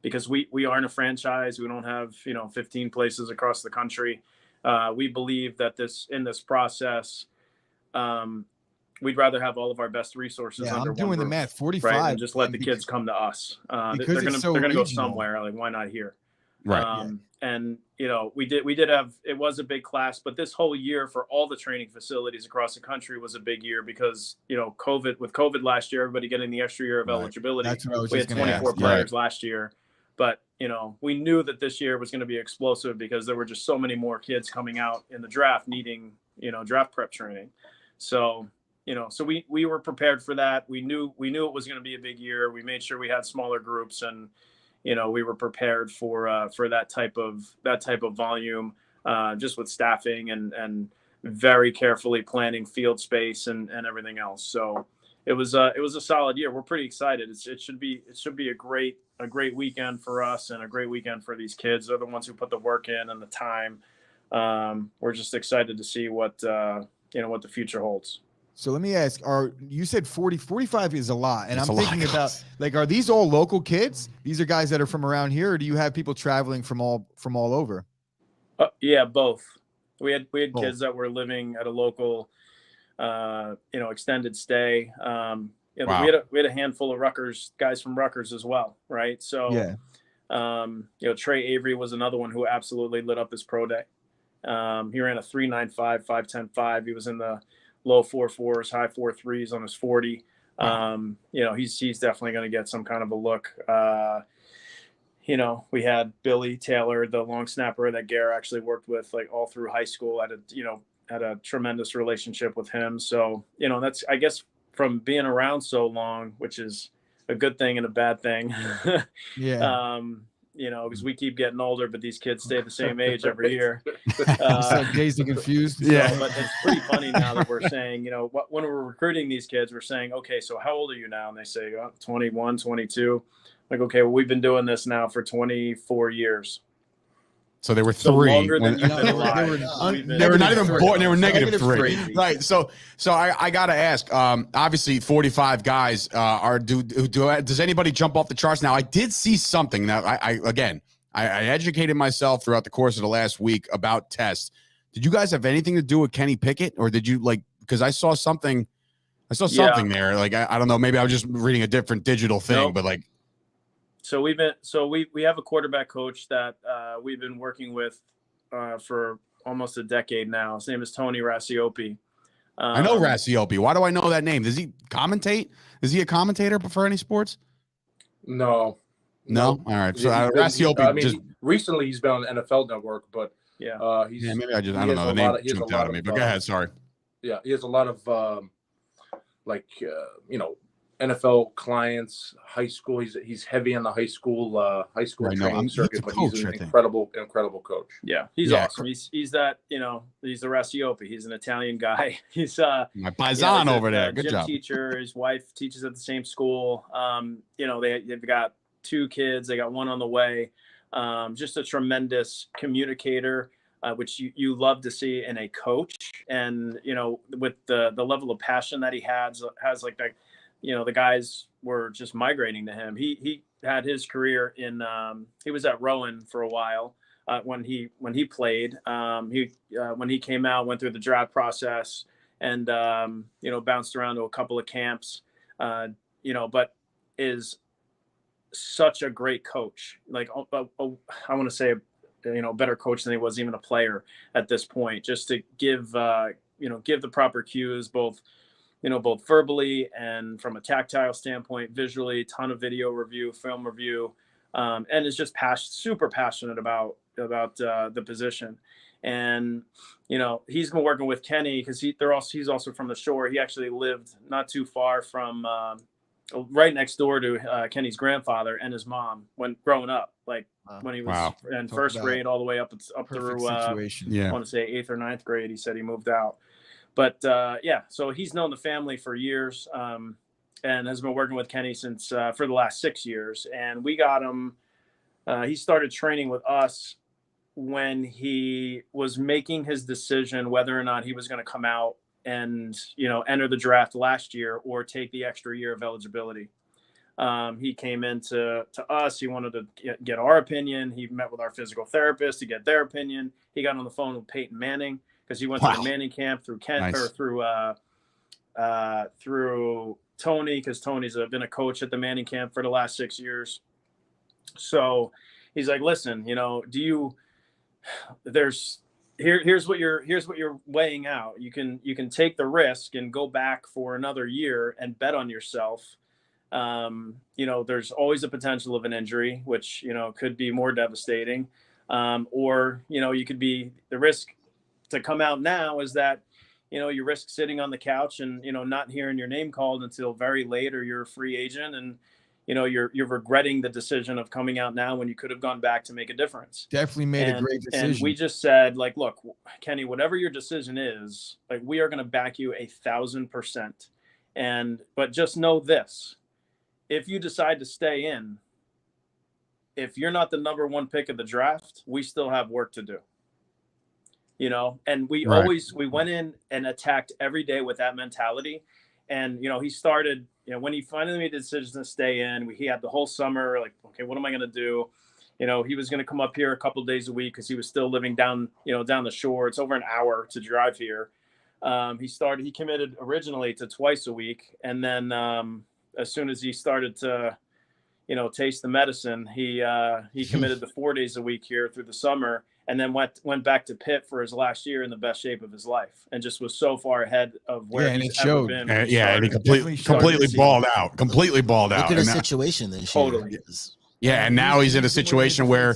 Because we aren't a franchise. We don't have, 15 places across the country. We believe that in this process, we'd rather have all of our best resources under one I'm doing the roof, math. 45, right? And just let the kids come to us. They're gonna go somewhere. Like, why not here? Right. And we did have, it was a big class, but this whole year for all the training facilities across the country was a big year because COVID last year, everybody getting the extra year of eligibility. That's what I was we had just gonna 24 ask. players last year, but we knew that this year was going to be explosive because there were just so many more kids coming out in the draft needing draft prep training. So so we were prepared for that. We knew it was going to be a big year. We made sure we had smaller groups, and we were prepared for that type of volume, just with staffing and very carefully planning field space and everything else. So it was a solid year. We're pretty excited. It should be a great weekend for us and a great weekend for these kids. They're the ones who put the work in and the time. We're just excited to see what the future holds. So let me ask, you said 45 is a lot. And It's I'm thinking about, like, are these all local kids? These are guys that are from around here, or do you have people traveling from all over? Yeah, both. We had Both. kids that were living at a local, extended stay. Wow. We had a handful of guys from Rutgers as well. Right. So, Trey Avery was another one who absolutely lit up his pro day. He ran a 3.95, 5.10.5. He was in the low 4.4s, high 4.3s on his 40. He's definitely going to get some kind of a look. We had Billy Taylor, the long snapper that Gare actually worked with like all through high school. Had a tremendous relationship with him. So, that's, I guess, from being around so long, which is a good thing and a bad thing. Yeah. Because we keep getting older, but these kids stay the same age every year. Dazed and confused. Yeah, but it's pretty funny now that we're saying, when we're recruiting these kids, we're saying, okay, so how old are you now? And they say, 21, 22. Like, okay, well, we've been doing this now for 24 years. So they were So three. longer than you've been alive. They were not even born. They were negative three. Crazy. Right. So I got to ask, obviously 45 guys does anybody jump off the charts? Now I did see something that I educated myself throughout the course of the last week about tests. Did you guys have anything to do with Kenny Pickett, or did you because I saw something there. Like, I don't know, maybe I was just reading a different digital thing, Nope. but like, So we have a quarterback coach that we've been working with for almost a decade now. His name is Tony Rasiopi. I know Rasiopi. Why do I know that name? Does he commentate? Is he a commentator for any sports? No. All right. So Rasiopi recently he's been on the NFL Network, but yeah, maybe I don't know. The name jumped out at me. But go ahead. Sorry. Yeah, he has a lot of NFL clients, high school. He's heavy on the high school training circuit, but he's an incredible coach. Yeah, he's awesome. He's that, he's the Rasiopi. He's an Italian guy. He's my paisan over there. Good gym job. Teacher. His wife teaches at the same school. They've got 2 kids. They got one on the way. Just a tremendous communicator, which you love to see in a coach. And with the level of passion that he has like that. The guys were just migrating to him. He had his career he was at Rowan for a while. when he played. When he came out, went through the draft process, and bounced around to a couple of camps. But is such a great coach. Like I want to say, better coach than he was even a player at this point. Just to give the proper cues, both verbally and from a tactile standpoint, visually, ton of video review, film review, and is just super passionate about the position. And he's been working with Kenny because he's also from the shore. He actually lived not too far from right next door to Kenny's grandfather and his mom when growing up, like when he was in first grade all the way up through I want to say 8th or 9th grade. He said he moved out. But so he's known the family for years and has been working with Kenny since for the last 6 years. And we got him. He started training with us when he was making his decision whether or not he was going to come out and enter the draft last year or take the extra year of eligibility. He came into us. He wanted to get our opinion. He met with our physical therapist to get their opinion. He got on the phone with Peyton Manning because he went to the Manning camp through through Tony, because Tony's been a coach at the Manning camp for the last 6 years. So he's like, listen, here's what you're weighing out. You can take the risk and go back for another year and bet on yourself. There's always a potential of an injury, which could be more devastating. Or you could be, the risk to come out now is that you risk sitting on the couch and not hearing your name called until very late, or you're a free agent and you're regretting the decision of coming out now when you could have gone back to make a difference. Definitely made a great decision. And we just said, like, look, Kenny, whatever your decision is, like, we are going to back you 1,000%. But just know this: if you decide to stay in, if you're not the number one pick of the draft, we still have work to do. And we went in and attacked every day with that mentality. And, he started, when he finally made the decision to stay in, he had the whole summer, like, okay, what am I going to do? He was going to come up here a couple of days a week because he was still living down the shore. It's over an hour to drive here. He committed originally to twice a week. And then as soon as he started to, taste the medicine, he committed to 4 days a week here through the summer. And then went back to Pitt for his last year in the best shape of his life, and just was so far ahead of where he's ever been. And he completely balled out. Completely balled out. Look at the situation then. Totally. Yeah, and now he's in a situation where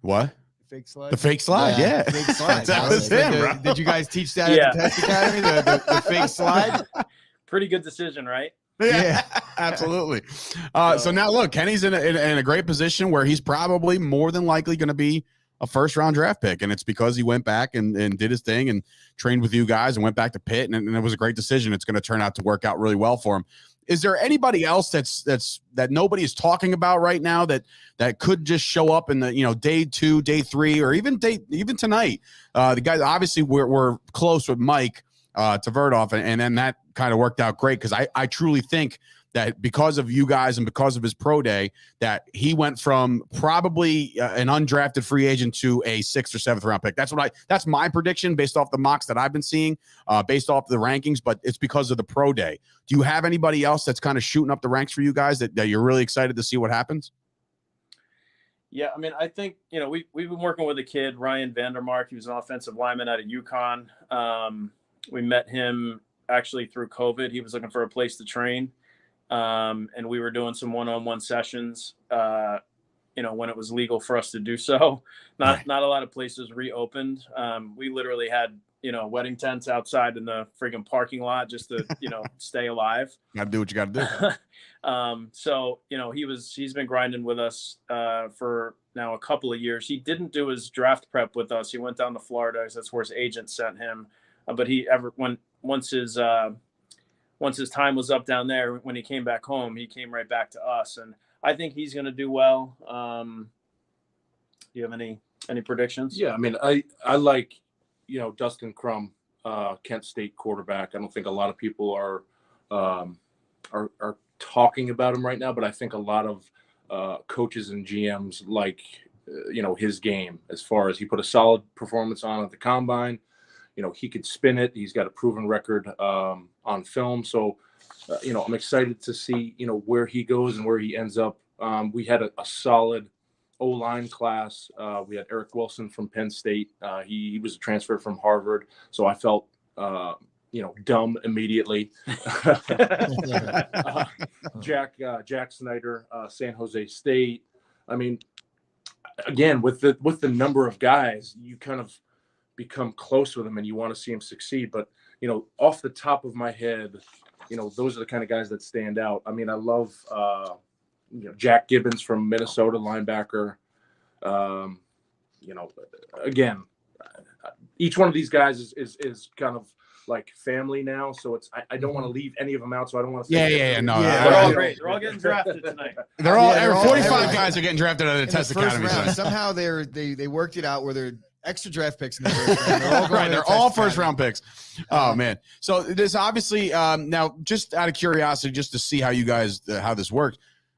what? Fake slide. The fake slide, yeah. Fake slide. That was him, bro. Did you guys teach that at the Test Academy? The fake slide. Pretty good decision, right? Yeah, absolutely. So now look, Kenny's in a great position where he's probably more than likely going to be a first-round draft pick, and it's because he went back and did his thing and trained with you guys and went back to Pitt, and it was a great decision. It's going to turn out to work out really well for him. Is there anybody else that nobody is talking about right now that could just show up in the day 2, day 3, or even tonight? The guys, obviously we're close with Mike Tverdov, and then that kind of worked out great because I truly think that because of you guys and because of his pro day, that he went from probably an undrafted free agent to a 6th or 7th round pick. That's my prediction based off the mocks that I've been seeing, based off the rankings, but it's because of the pro day. Do you have anybody else that's kind of shooting up the ranks for you guys that you're really excited to see what happens? Yeah, I mean, I think, we've been working with a kid, Ryan Vandermark. He was an offensive lineman out of UConn. We met him actually through COVID. He was looking for a place to train. And we were doing some one-on-one sessions, when it was legal for us to do so. Not a lot of places reopened. We literally had, wedding tents outside in the friggin' parking lot just to, stay alive. Gotta do what you gotta do. So, he's been grinding with us, for now a couple of years. He didn't do his draft prep with us. He went down to Florida because that's where his agent sent him. But once his time was up down there, when he came back home, he came right back to us. And I think he's going to do well. Do you have any predictions? Yeah. I mean, I like, Dustin Crum, Kent State quarterback. I don't think a lot of people are talking about him right now, but I think a lot of coaches and GMs like his game as far as he put a solid performance on at the combine. He could spin it. He's got a proven record on film. So, I'm excited to see, where he goes and where he ends up. We had a solid O-line class. We had Eric Wilson from Penn State. He was a transfer from Harvard. So I felt, dumb immediately. Jack Snyder, San Jose State. I mean, again, with the number of guys, you kind of become close with them and you want to see them succeed. But, off the top of my head, those are the kind of guys that stand out. I mean, I love, Jack Gibbons from Minnesota, linebacker. Again, each one of these guys is kind of like family now. So I don't want to leave any of them out. So I don't want to say no. They're all great. They're all getting drafted tonight. They're all, they're all 45 guys are getting drafted out of the in Test the first Academy. round. tonight. Somehow they worked it out where they're extra draft picks in the first round. They're all going Right, to they're the all Test first Academy. round picks. Oh man! So this obviously now, just out of curiosity, just to see how you guys how this works,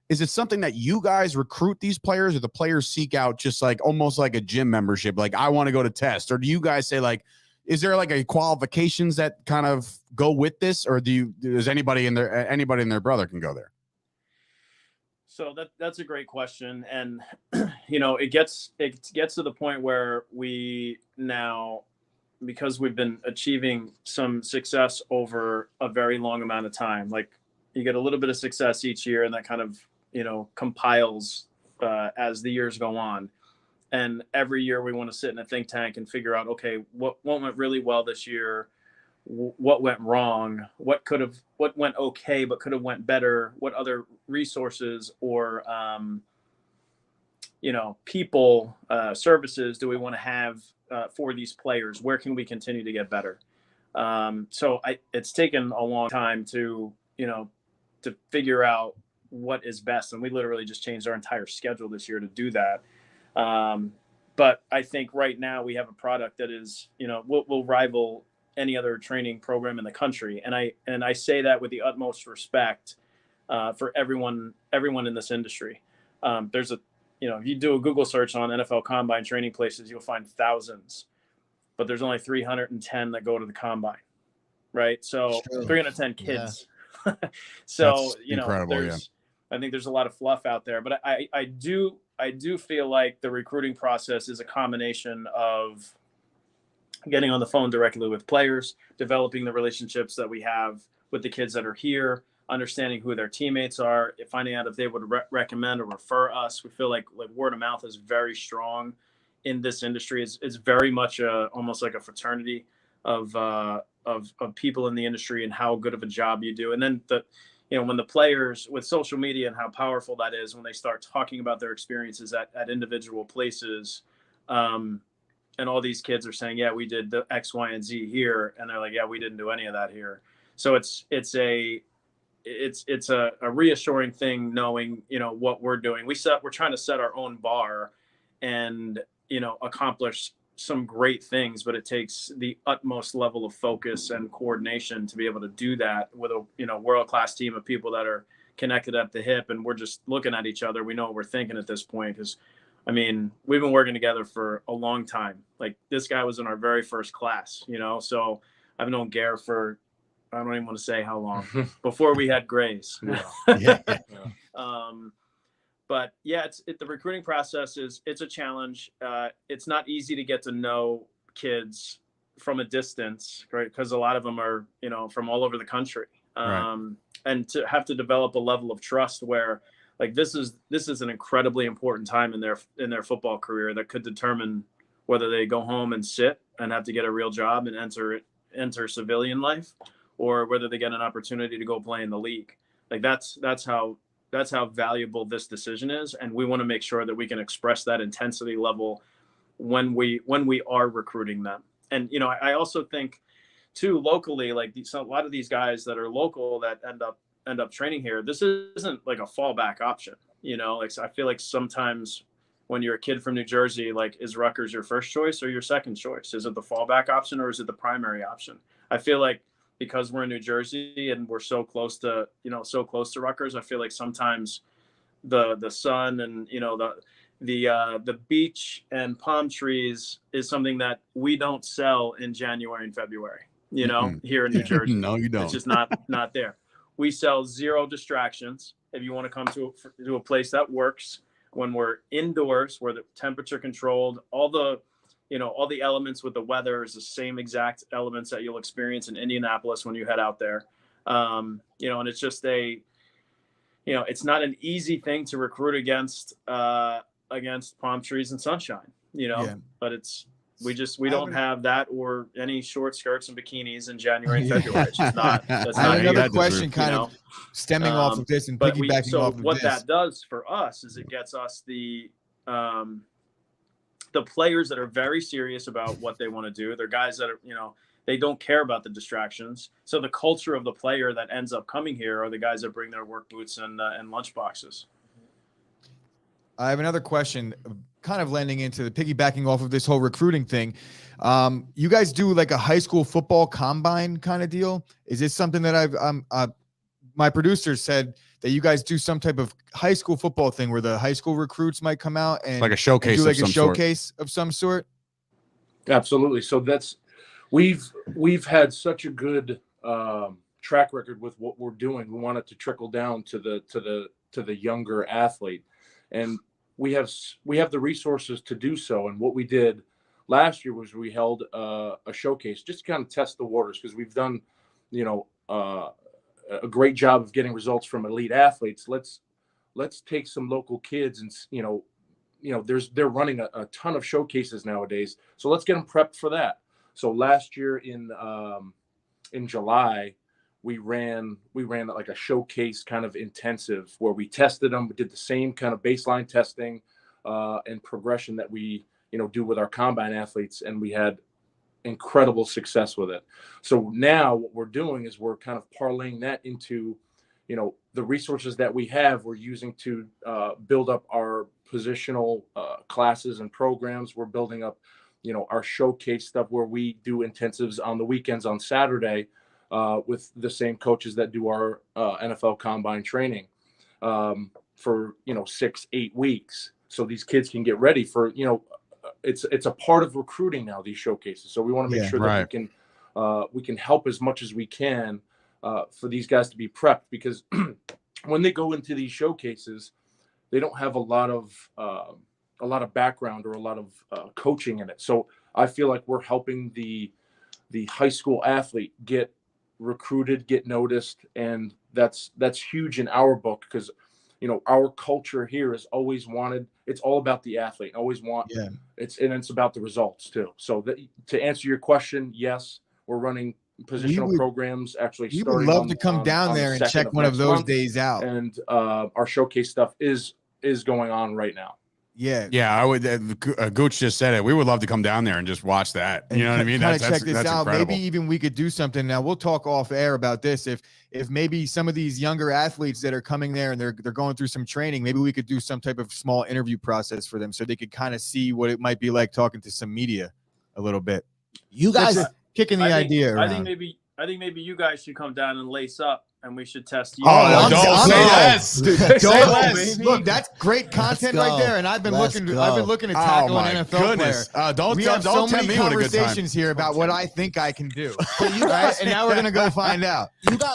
is it something that you guys recruit these players, or the players seek out just like almost like a gym membership? Like, I want to go to test, or do you guys say like, is there like a qualifications that kind of go with this, or does anybody and their brother can go there? So that's a great question, and it gets to the point where we now, because we've been achieving some success over a very long amount of time, like you get a little bit of success each year, and that kind of compiles as the years go on. And every year we want to sit in a think tank and figure out, okay, what went really well this year, what went wrong, what went okay but could have went better, what other resources or people, services do we want to have for these players? Where can we continue to get better? So it's taken a long time to figure out what is best, and we literally just changed our entire schedule this year to do that. But I think right now we have a product that is, will rival any other training program in the country. And I say that with the utmost respect for everyone in this industry. There's if you do a Google search on NFL Combine training places, you'll find thousands, but there's only 310 that go to the Combine, right? So 310 kids. Yeah. So, that's incredible, I think there's a lot of fluff out there, but I do feel like the recruiting process is a combination of getting on the phone directly with players, developing the relationships that we have with the kids that are here, understanding who their teammates are, finding out if they would recommend or refer us. We feel like word of mouth is very strong in this industry. It's very much almost like a fraternity of people in the industry and how good of a job you do. And then when the players, with social media and how powerful that is, when they start talking about their experiences at individual places, and all these kids are saying, yeah, we did the X, Y, and Z here. And they're like, yeah, we didn't do any of that here. So it's a reassuring thing knowing, what we're doing. We're trying to set our own bar and, accomplish some great things, but it takes the utmost level of focus and coordination to be able to do that with a, world-class team of people that are connected at the hip. And we're just looking at each other. We know what we're thinking at this point, because we've been working together for a long time. Like, this guy was in our very first class, so I've known Gare for, I don't even want to say how long, before we had Grays. Yeah. But yeah, the recruiting process it's a challenge. It's not easy to get to know kids from a distance, right? Because a lot of them are, from all over the country. Right. And to have to develop a level of trust where, like, this is an incredibly important time in their football career that could determine whether they go home and sit and have to get a real job and enter civilian life, or whether they get an opportunity to go play in the league. Like, that's how valuable this decision is, and we want to make sure that we can express that intensity level when we are recruiting them. And I also think too, locally, like a lot of these guys that are local that end up training here, this isn't like a fallback option. Like, I feel like sometimes when you're a kid from New Jersey, like, is Rutgers your first choice or your second choice? Is it the fallback option or is it the primary option? I feel like because we're in New Jersey and we're so close to Rutgers, I feel like sometimes the sun and the beach and palm trees is something that we don't sell in January and February, here in New Jersey. No, you don't. It's just not there. We sell zero distractions. If you want to come to a place that works, when we're indoors, where the temperature controlled, all the elements with the weather is the same exact elements that you'll experience in Indianapolis when you head out there. And it's just it's not an easy thing to recruit against palm trees and sunshine, but we don't have that or any short skirts and bikinis in January and February. It's just not. That's I not have another that question, kind of stemming off of this and piggybacking off of what this. that does for us is it gets us the players that are very serious about what they want to do. They're guys that are, they don't care about the distractions. So the culture of the player that ends up coming here are the guys that bring their work boots and lunch boxes. I have another question, kind of landing into the piggybacking off of this whole recruiting thing. You guys do like a high school football combine kind of deal. Is this something that my producer said that you guys do some type of high school football thing where the high school recruits might come out and like a showcase, do like a showcase of some sort? Absolutely. So we've had such a good track record with what we're doing. We want it to trickle down to the younger athlete, and we have the resources to do so. And what we did last year was we held a showcase just to kind of test the waters, because we've done a great job of getting results from elite athletes. Let's take some local kids and they're running a ton of showcases nowadays, so let's get them prepped for that. So last year in July, we ran like a showcase kind of intensive where we tested them. We did the same kind of baseline testing and progression that we do with our combine athletes, and we had incredible success with it. So now what we're doing is we're kind of parlaying that into the resources that we have. We're using to build up our positional classes and programs. We're building up our showcase stuff where we do intensives on the weekends on Saturday with the same coaches that do our NFL combine training for 6-8 weeks, so these kids can get ready for it's a part of recruiting now, these showcases. So we want to make sure that we can help as much as we can for these guys to be prepped, because when they go into these showcases, they don't have a lot of background or a lot of coaching in it. So I feel like we're helping the high school athlete get recruited, get noticed, and that's huge in our book, because our culture here is always wanted. It's all about the athlete. Always want. Yeah. It's about the results too. So to answer your question, yes, we're running positional programs. Actually, we would love to come down there and check one of those days out. And our showcase stuff is going on right now. Yeah. I would. Gooch just said it. We would love to come down there and just watch that. You know what I mean? Check this out. Incredible. Maybe even we could do something. Now we'll talk off air about this. If maybe some of these younger athletes that are coming there and they're going through some training, maybe we could do some type of small interview process for them so they could kind of see what it might be like talking to some media a little bit. You guys kicking the idea around. I think maybe you guys should come down and lace up, and we should test you. Oh, don't say less. Look, that's great content right there. And I've been looking to tackle an NFL player. Don't we have so many me what a good time. conversations here about what I think I can do. And now we're gonna go find out.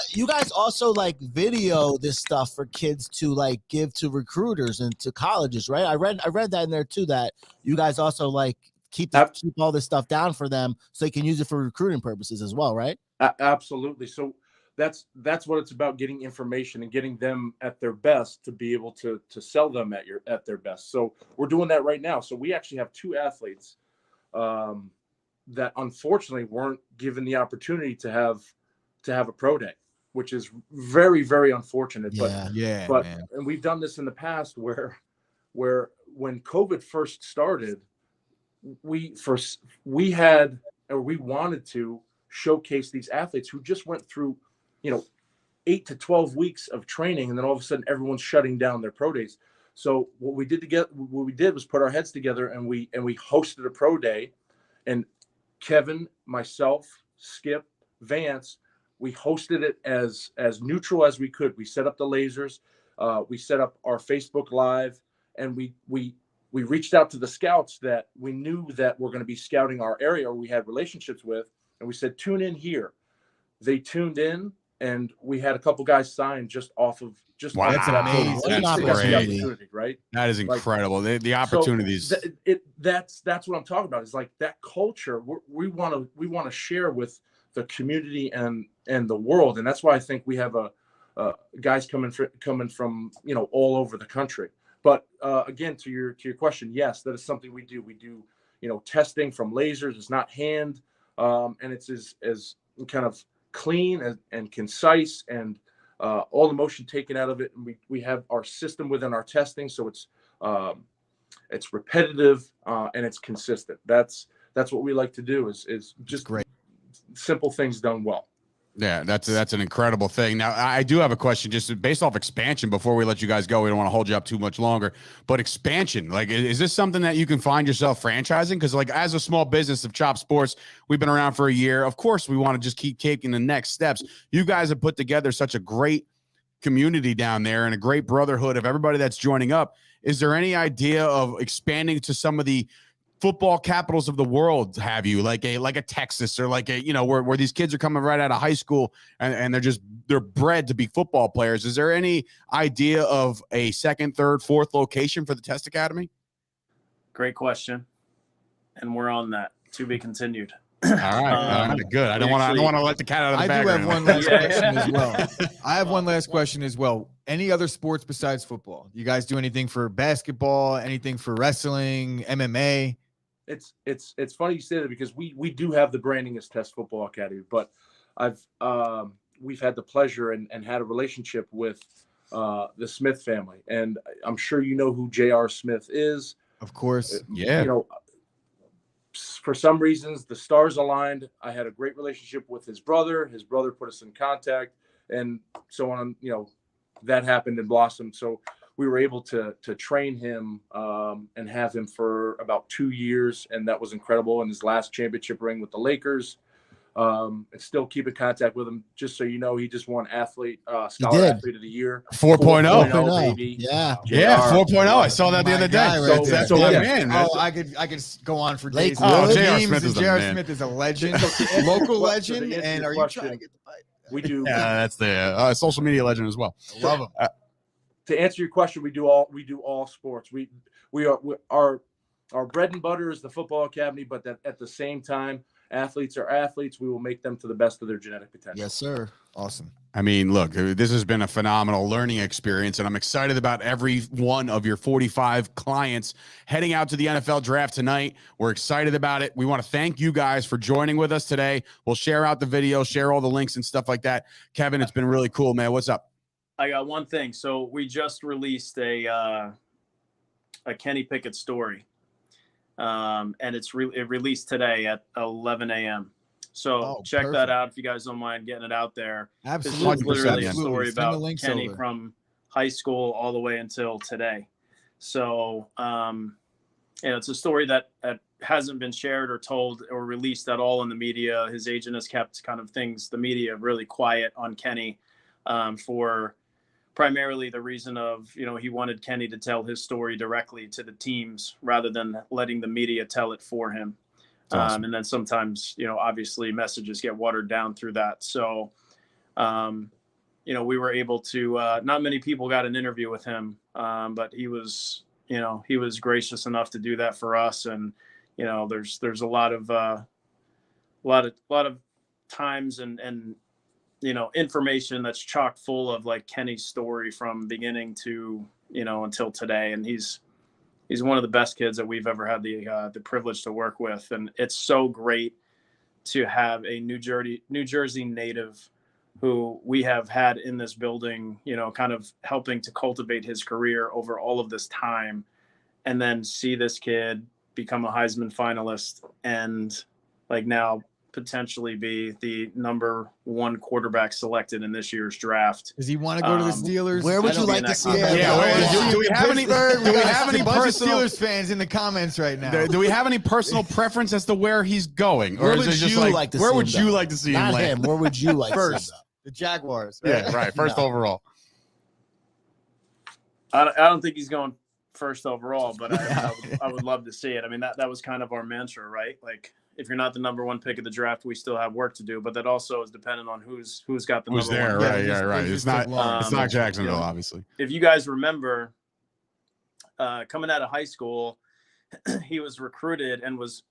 You guys also like video this stuff for kids to like give to recruiters and to colleges, right? I read that in there too, that you guys also like keep all this stuff down for them so they can use it for recruiting purposes as well, right? Absolutely. So that's what it's about, getting information and getting them at their best to be able to sell them at their best. So we're doing that right now. So we actually have 2 athletes that unfortunately weren't given the opportunity to have a pro day, which is very, very unfortunate. But and we've done this in the past where when COVID first started, we wanted to showcase these athletes who just went through 8 to 12 weeks of training, and then all of a sudden everyone's shutting down their pro days. So what we did was put our heads together, and we hosted a pro day, and Kevin, myself, Skip, Vance, we hosted it as neutral as we could. We set up the lasers, we set up our Facebook Live, and we we reached out to the scouts that we knew that were going to be scouting our area or we had relationships with, and we said, tune in here. They tuned in, and we had a couple guys signed just off of Wow. That's amazing. What an That's the great. opportunity, right? That is incredible. The opportunities. So that's what I'm talking about. It's like that culture we want to share with the community and the world, and that's why I think we have guys coming from all over the country. But again, to your question, yes, that is something we do. We do testing from lasers. It's not hand, and it's as kind of clean and concise and all the motion taken out of it. And we have our system within our testing, so it's repetitive and it's consistent. That's what we like to do is just great. Simple things done well. Yeah, that's an incredible thing. Now, I do have a question just based off expansion before we let you guys go. We don't want to hold you up too much longer, but expansion, like, is this something that you can find yourself franchising? Because like as a small business of Chop Sports, we've been around for a year. Of course, we want to just keep taking the next steps. You guys have put together such a great community down there and a great brotherhood of everybody that's joining up. Is there any idea of expanding to some of the football capitals of the world? Have you like a Texas or like a, where these kids are coming right out of high school and they're bred to be football players? Is there any idea of a second, third, fourth location for the Test Academy? Great question. And we're on that, to be continued. All right. Good. I don't want to let the cat out of the bag. I do have one last question as well. I have one last question as well. Any other sports besides football? You guys do anything for basketball, anything for wrestling, MMA? It's funny you say that because we do have the branding as Test Football Academy, but we've had the pleasure and had a relationship with the Smith family, and I'm sure you know who J.R. Smith is. Of course, yeah. For some reasons, the stars aligned. I had a great relationship with his brother. His brother put us in contact, and so on. That happened and blossomed. So we were able to train him and have him for about 2 years, and that was incredible. In his last championship ring with the Lakers, and still keep in contact with him. Just so you know, he just won Scholar Athlete of the Year, 4.0, baby. Yeah, 4.0. I saw that the other day. Right That's there. my Yeah. man. Oh, I could go on for days. J.R. Smith is the J.R. man. Smith is a legend, local legend. And are you trying to get the fight? We do. Yeah, that's the social media legend as well. I love him. To answer your question, we do all sports. Our bread and butter is the football academy, but that at the same time, athletes are athletes. We will make them to the best of their genetic potential. yes, sir. Awesome. I mean, look, this has been a phenomenal learning experience, and I'm excited about every one of your 45 clients heading out to the NFL draft tonight. We're excited about it. We want to thank you guys for joining with us today. We'll share out the video, share all the links and stuff like that. Kevin, it's been really cool, man. What's up? I got one thing. So we just released a Kenny Pickett story, and it released today at 11 a.m. So check perfect. that out if you guys don't mind getting it out there. Absolutely. This is literally a Absolutely. story Send the about links Kenny over. from high school all the way until today. So it's a story that hasn't been shared or told or released at all in the media. His agent has kept the media really quiet on Kenny for primarily the reason of, he wanted Kenny to tell his story directly to the teams rather than letting the media tell it for him. Awesome. And then sometimes, obviously messages get watered down through that. So, we were able to, not many people got an interview with him, but he was gracious enough to do that for us. And, there's a lot of times and information that's chock full of like Kenny's story from beginning to, until today. And he's one of the best kids that we've ever had the privilege to work with. And it's so great to have a New Jersey native who we have had in this building, kind of helping to cultivate his career over all of this time. And then see this kid become a Heisman finalist and like now potentially be the number 1 quarterback selected in this year's draft. Does he want to go to the Steelers? Where would you like to see him? Do we have any personal Steelers fans in the comments right now? Do we have any personal preference as to where he's going, or Where is would it just you like to see where him would you go? like to see him Not land? him. Where would you like First, to see him the Jaguars. Right? Yeah, right. First No. overall. I don't think he's going first overall, but I would love to see it. I mean, that was kind of our mantra, right? Like, if you're not the number one pick of the draft, we still have work to do. But that also is dependent on who's got the Who's number there, one. right? Yeah, right. It's not Jacksonville, you know, obviously. If you guys remember, coming out of high school, he was recruited and was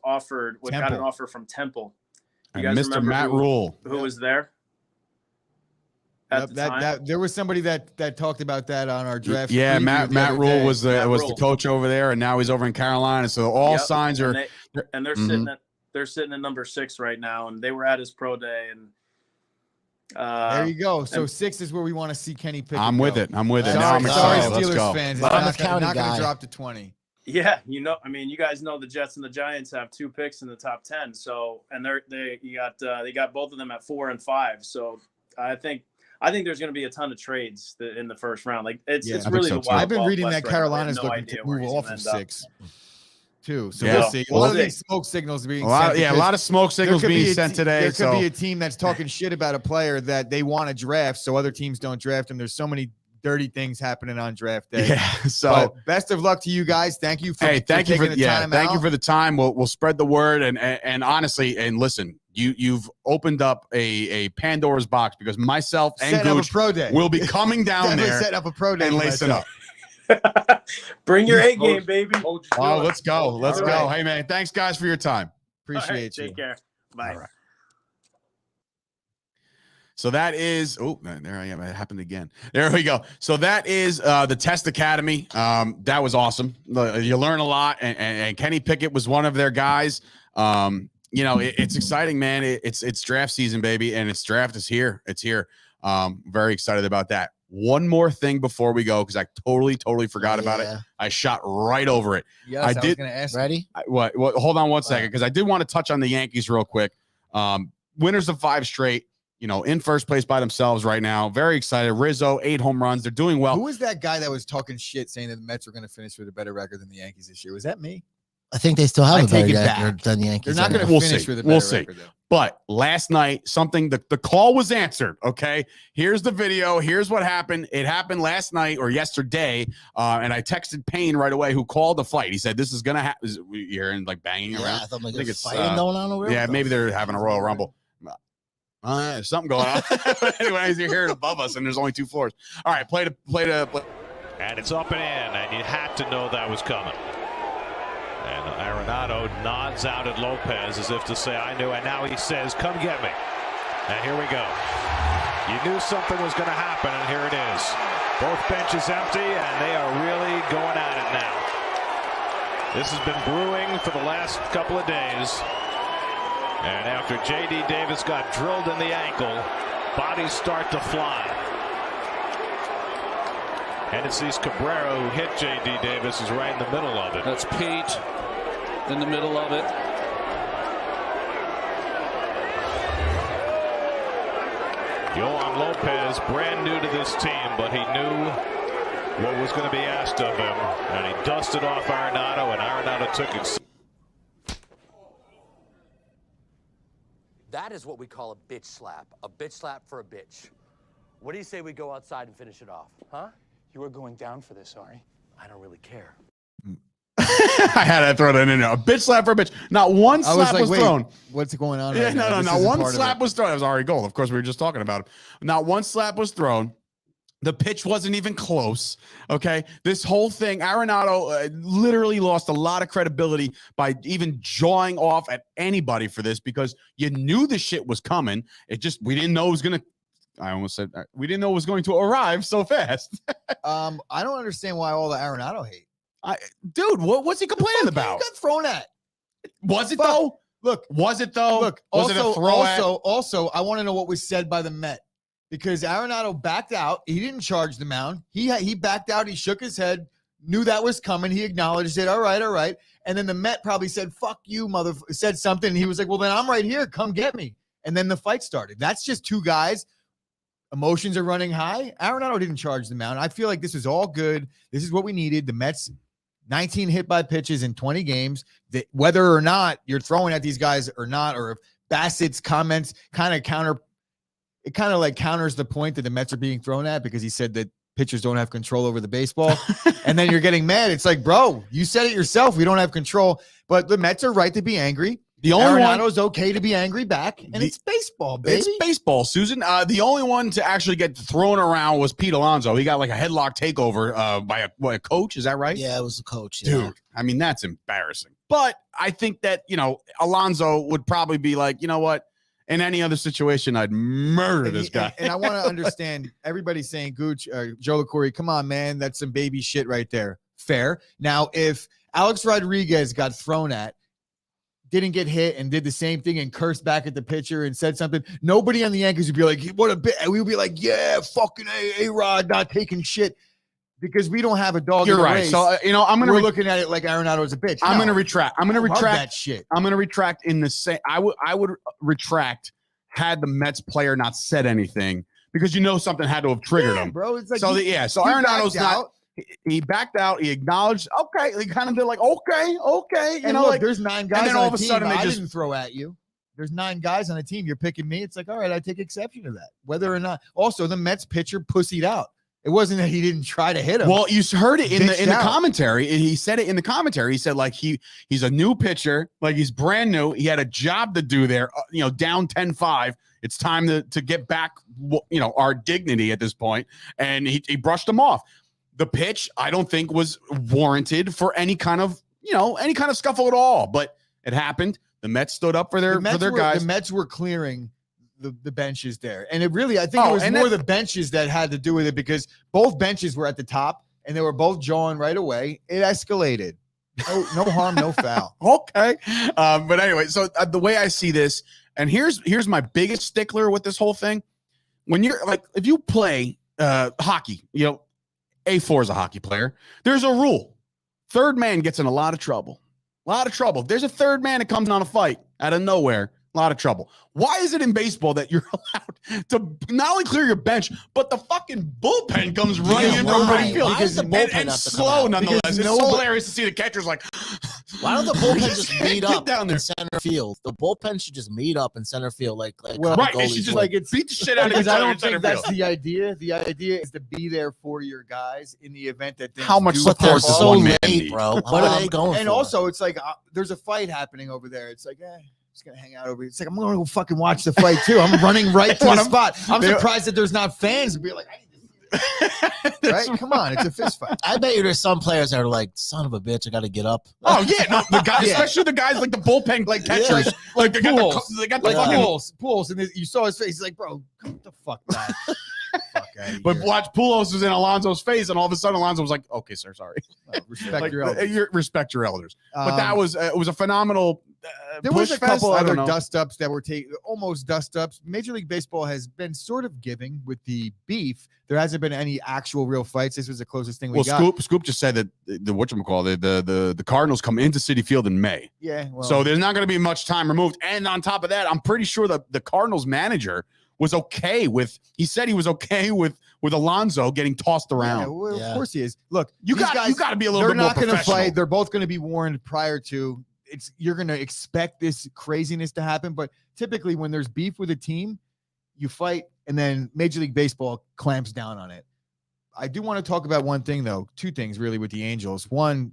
offered, got an offer from Temple. You guys Mr. remember Matt Rule, who was there? That there was somebody that talked about that on our draft. Yeah, Matt Rule was the coach over there, and now he's over in Carolina. So all signs are, and they're sitting at number 6 right now, and they were at his pro day, and there you go. So 6 is where we want to see Kenny Pickett. I'm with it. Sorry, Steelers fans. But It's not going to drop to 20. Yeah, I mean, you guys know the Jets and the Giants have 2 picks in the top 10. So, and they got both of them at 4 and 5. So, I think there's going to be a ton of trades in the first round. Like it's really the wild. I've been ball reading that right Carolina's now. looking to move off of 6 too. So Yeah. we'll see. A lot of these smoke signals being sent. A lot of smoke signals being sent today. There could be a team that's talking shit about a player that they want to draft, so other teams don't draft him. There's so many dirty things happening on draft day. Yeah. So but best of luck to you guys. Thank you for thank you for the time. Thank you for the time. We'll spread the word and honestly, and listen, you've opened up a Pandora's box, because myself and Gooch will be coming down there setting up a pro day and lacing up. Bring your A game, baby. Oh, let's go. Let's go. Hey man, thanks guys for your time. Appreciate you. Take care. Bye. All right. So that is, there I am. It happened again. There we go. So that is the Test Academy. That was awesome. You learn a lot, and Kenny Pickett was one of their guys. It's exciting, man. It's draft season, baby, and draft is here. It's here. Very excited about that. One more thing before we go, because I totally forgot about it. I shot right over it. Yes, I was going to ask. Ready? What? Hold on one second, because I did want to touch on the Yankees real quick. Winners of 5 straight. In first place by themselves right now. Very excited. Rizzo, 8 home runs. They're doing well. Who was that guy that was talking shit saying that the Mets were going to finish with a better record than the Yankees this year? Was that me? I think they still have a better record than the Yankees. They're not going to finish with a better record, though. But last night, the call was answered, okay? Here's the video. Here's what happened. It happened last night or yesterday, and I texted Payne right away, who called the fight. He said, this is going to happen. You're hearing, banging around. I think it's fighting going on over. Yeah, maybe they're having a Royal Rumble. There's something going on. Anyways, you're hearing above us, and there's only 2 floors. All right, play. And it's up and in, and you had to know that was coming. And Arenado nods out at Lopez as if to say, I knew, and now he says, come get me. And here we go. You knew something was going to happen, and here it is. Both benches empty, and they are really going at it now. This has been brewing for the last couple of days. And after J.D. Davis got drilled in the ankle, bodies start to fly. And it's these Cabrera who hit J.D. Davis is right in the middle of it. That's Pete in the middle of it. Yohan Lopez, brand new to this team, but he knew what was going to be asked of him. And he dusted off Arenado, and Arenado took it. That is what we call a bitch slap for a bitch. What do you say we go outside and finish it off, huh? You are going down for this, Ari. I don't really care. I had to throw that in there. A bitch slap for a bitch. Not one slap was thrown. What's going on? Yeah, right no, now? not one slap was thrown. That was Ari Gold. Of course, we were just talking about him. Not one slap was thrown. The pitch wasn't even close. Okay. This whole thing, Arenado literally lost a lot of credibility by even jawing off at anybody for this, because you knew the shit was coming. We didn't know it was going to. I almost said we didn't know it was going to arrive so fast. I don't understand why all the Arenado hate. Dude, what's he complaining about? He got thrown at. Was it though? Look, was it though? Look, was it a throw at? Also, I want to know what was said by the Met, because Arenado backed out. He didn't charge the mound. He backed out. He shook his head, knew that was coming. He acknowledged it. All right. And then the Met probably said, "Fuck you, said something." And he was like, "Well, then I'm right here. Come get me." And then the fight started. That's just 2 guys. Emotions are running high. Arenado didn't charge the mound. I feel like this is all good. This is what we needed. The Mets, 19 hit by pitches in 20 games. Whether or not you're throwing at these guys or not, or if Bassett's comments kind of counters the point that the Mets are being thrown at, because he said that pitchers don't have control over the baseball. And then you're getting mad. It's like, bro, you said it yourself. We don't have control. But the Mets are right to be angry. The only one Arenado's okay to be angry back. And it's baseball, baby. It's baseball, Susan. The only one to actually get thrown around was Pete Alonso. He got like a headlock takeover by a coach. Is that right? Yeah, it was a coach. Dude, I mean, that's embarrassing. But I think that, Alonso would probably be like, you know what? In any other situation, I'd murder this guy. And I want to understand, everybody's saying, Gooch, Joe LaCorey, come on, man. That's some baby shit right there. Fair. Now, if Alex Rodriguez got thrown at, didn't get hit, and did the same thing and cursed back at the pitcher and said something, nobody on the Yankees would be like, what a bit. We would be like, yeah, fucking A-Rod not taking shit, because we don't have a dog. You're in the right. race. So, we're looking at it like Arenado is a bitch. I'm going to retract. I'm going to retract that shit. I'm going to retract in the same. I would retract had the Mets player not said anything, because something had to have triggered him, bro. It's like so Arenado's not. He backed out. He acknowledged. Okay, he kind of did like okay. And look, there's 9 guys. And then all of a sudden, I didn't throw at you. There's 9 guys on the team. You're picking me. It's like, all right, I take exception to that. Whether or not. Also, the Mets pitcher pussied out. It wasn't that he didn't try to hit him. Well, you heard it in the commentary. He said it in the commentary. He said like he's a new pitcher, like he's brand new. He had a job to do there. Down 10-5. It's time to get back. Our dignity at this point. And he brushed him off. The pitch, I don't think, was warranted for any kind of scuffle at all. But it happened. The Mets stood up for their guys. The Mets were clearing the benches there, and I think it was more the benches that had to do with it, because both benches were at the top and they were both jawing right away. It escalated. No harm, no foul. Okay, but anyway, so the way I see this, and here's my biggest stickler with this whole thing. When you're like, if you play hockey, A4 is a hockey player. There's a rule. Third man gets in a lot of trouble. If there's a third man that comes on a fight out of nowhere, a lot of trouble. Why is it in baseball that you're allowed to not only clear your bench, but the fucking bullpen comes running in from right field? And slow nonetheless. It's so hilarious to see the catcher's like, why don't the bullpen just meet up down in center field? The bullpen should just meet up in center field, right. It should just beat the shit out of each I other. don't think that's the idea. The idea is to be there for your guys in the event that how much support does so one man late, need? bro? What are they going and for? Also, it's like there's a fight happening over there. It's like, just gonna hang out over here. It's like, I'm gonna go fucking watch the fight too. I'm running right to the spot. I'm surprised that there's not fans and be like, I need to see right? Come on, it's a fist fight. I bet you there's some players that are like, son of a bitch, I gotta get up. Oh yeah, no, the guys, especially the guys like the bullpen like catchers, like they got the fucking Pujols, and you saw his face. He's like, bro, come the fuck back. But watch, Pujols was in Alonso's face, and all of a sudden Alonso was like, "Okay, sir, sorry." Respect your elders. Respect your elders. But that was it was a phenomenal. There was a couple other dust-ups that were almost dust-ups. Major League Baseball has been sort of giving with the beef. There hasn't been any actual real fights. This was the closest thing we got. Scoop just said that the Cardinals come into Citi Field in May. Yeah. Well, so there's not going to be much time removed. And on top of that, I'm pretty sure that the Cardinals manager was okay with. He said he was okay with Alonso getting tossed around. Yeah, well, of course he is. Look, you got to be a little bit more professional. They're not going to fight. They're both going to be warned prior to. You're going to expect this craziness to happen, but typically when there's beef with a team, you fight, and then Major League Baseball clamps down on it. I do want to talk about one thing, though. 2 things really with the Angels. One,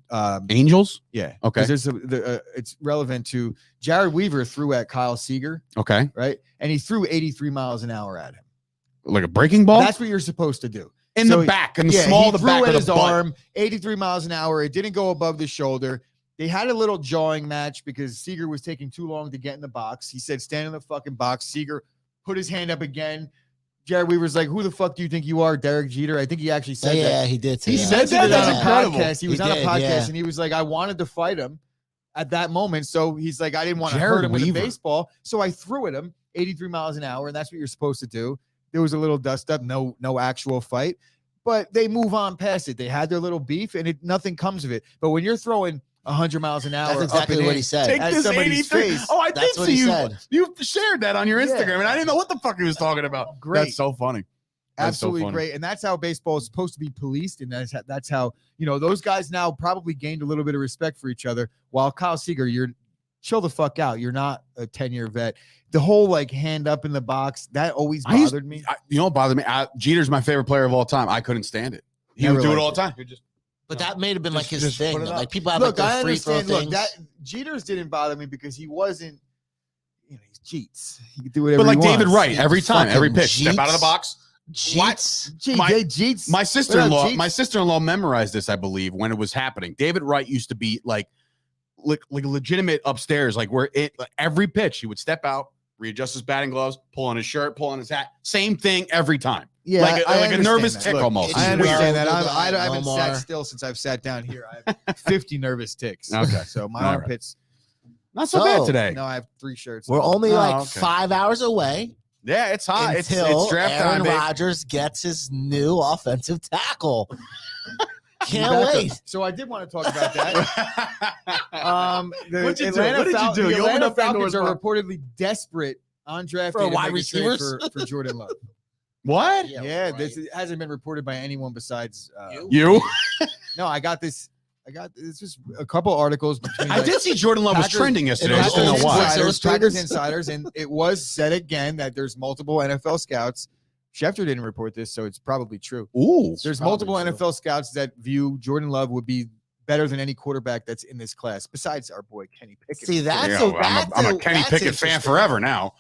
Angels? Yeah. Okay. It's relevant to Jared Weaver threw at Kyle Seager. Okay. Right. And he threw 83 miles an hour at him. Like a breaking ball? That's what you're supposed to do. The back, in the small, the back of his arm, 83 miles an hour. It didn't go above the shoulder. They had a little jawing match because Seager was taking too long to get in the box. He said, stand in the fucking box. Seager put his hand up again. Jared Weaver's like, who the fuck do you think you are, Derek Jeter? I think he actually said that. Yeah, he did. He said that on a podcast. He was on a podcast, and he was like, I wanted to fight him at that moment. So he's like, I didn't want to hurt him with a baseball. So I threw at him 83 miles an hour, and that's what you're supposed to do. There was a little dust up, no actual fight. But they move on past it. They had their little beef, and nothing comes of it. But when you're throwing 100 miles an hour. That's exactly what he said. Take this 83. Oh, I did see you. Said. You shared that on your Instagram, and I didn't know what the fuck he was talking about. Great. That's so funny. Absolutely great. And that's how baseball is supposed to be policed. And that's how, those guys now probably gained a little bit of respect for each other. While Kyle Seager, chill the fuck out. You're not a 10-year vet. The whole like hand up in the box, that always bothered me. You know what bothered me? Jeter's my favorite player of all time. I couldn't stand it. He would do it all the time. But that may have been like his thing. Like people have Look, like I their free throw understand. things. Look, that Jeter's didn't bother me because he wasn't, he's cheats. He could do whatever But like he David wants. Wright, every time, every Fucking pitch, step out of the box. Jeets. Jeets. My sister-in-law memorized this, I believe, when it was happening. David Wright used to be like legitimate upstairs, like where every pitch he would step out, readjust his batting gloves, pull on his shirt, pull on his hat, same thing every time. Yeah, like I a nervous that. tick Look, almost. I understand that. I No haven't more. sat still since I've sat down here. I have 50 nervous ticks. Okay. So my All right. armpits. Not so bad So, today. No, I have 3 shirts. We're only like okay. 5 hours away Yeah, it's hot. until It's draft Aaron time, babe. Rodgers gets his new offensive tackle. Can't Back wait. up. So I did want to talk about that. The What'd you do? Atlanta What did you Fal- do? the You opened Atlanta up Pandora's Falcons are box. reportedly desperate on draft For day a to wide make a trade receivers? for Jordan Love. What? Yeah, this hasn't been reported by anyone besides You? No, I got this. This was a couple articles between. I did see Jordan Love was Packers- trending yesterday. I Packers just didn't know why. Insiders. Packers insiders, and it was said again that there's multiple NFL scouts. Schefter didn't report this, so it's probably true. Ooh. There's probably multiple true. NFL scouts that view Jordan Love would be better than any quarterback that's in this class, besides our boy Kenny Pickett. See, that's Yeah, I'm a Kenny that's Pickett fan interesting. forever now.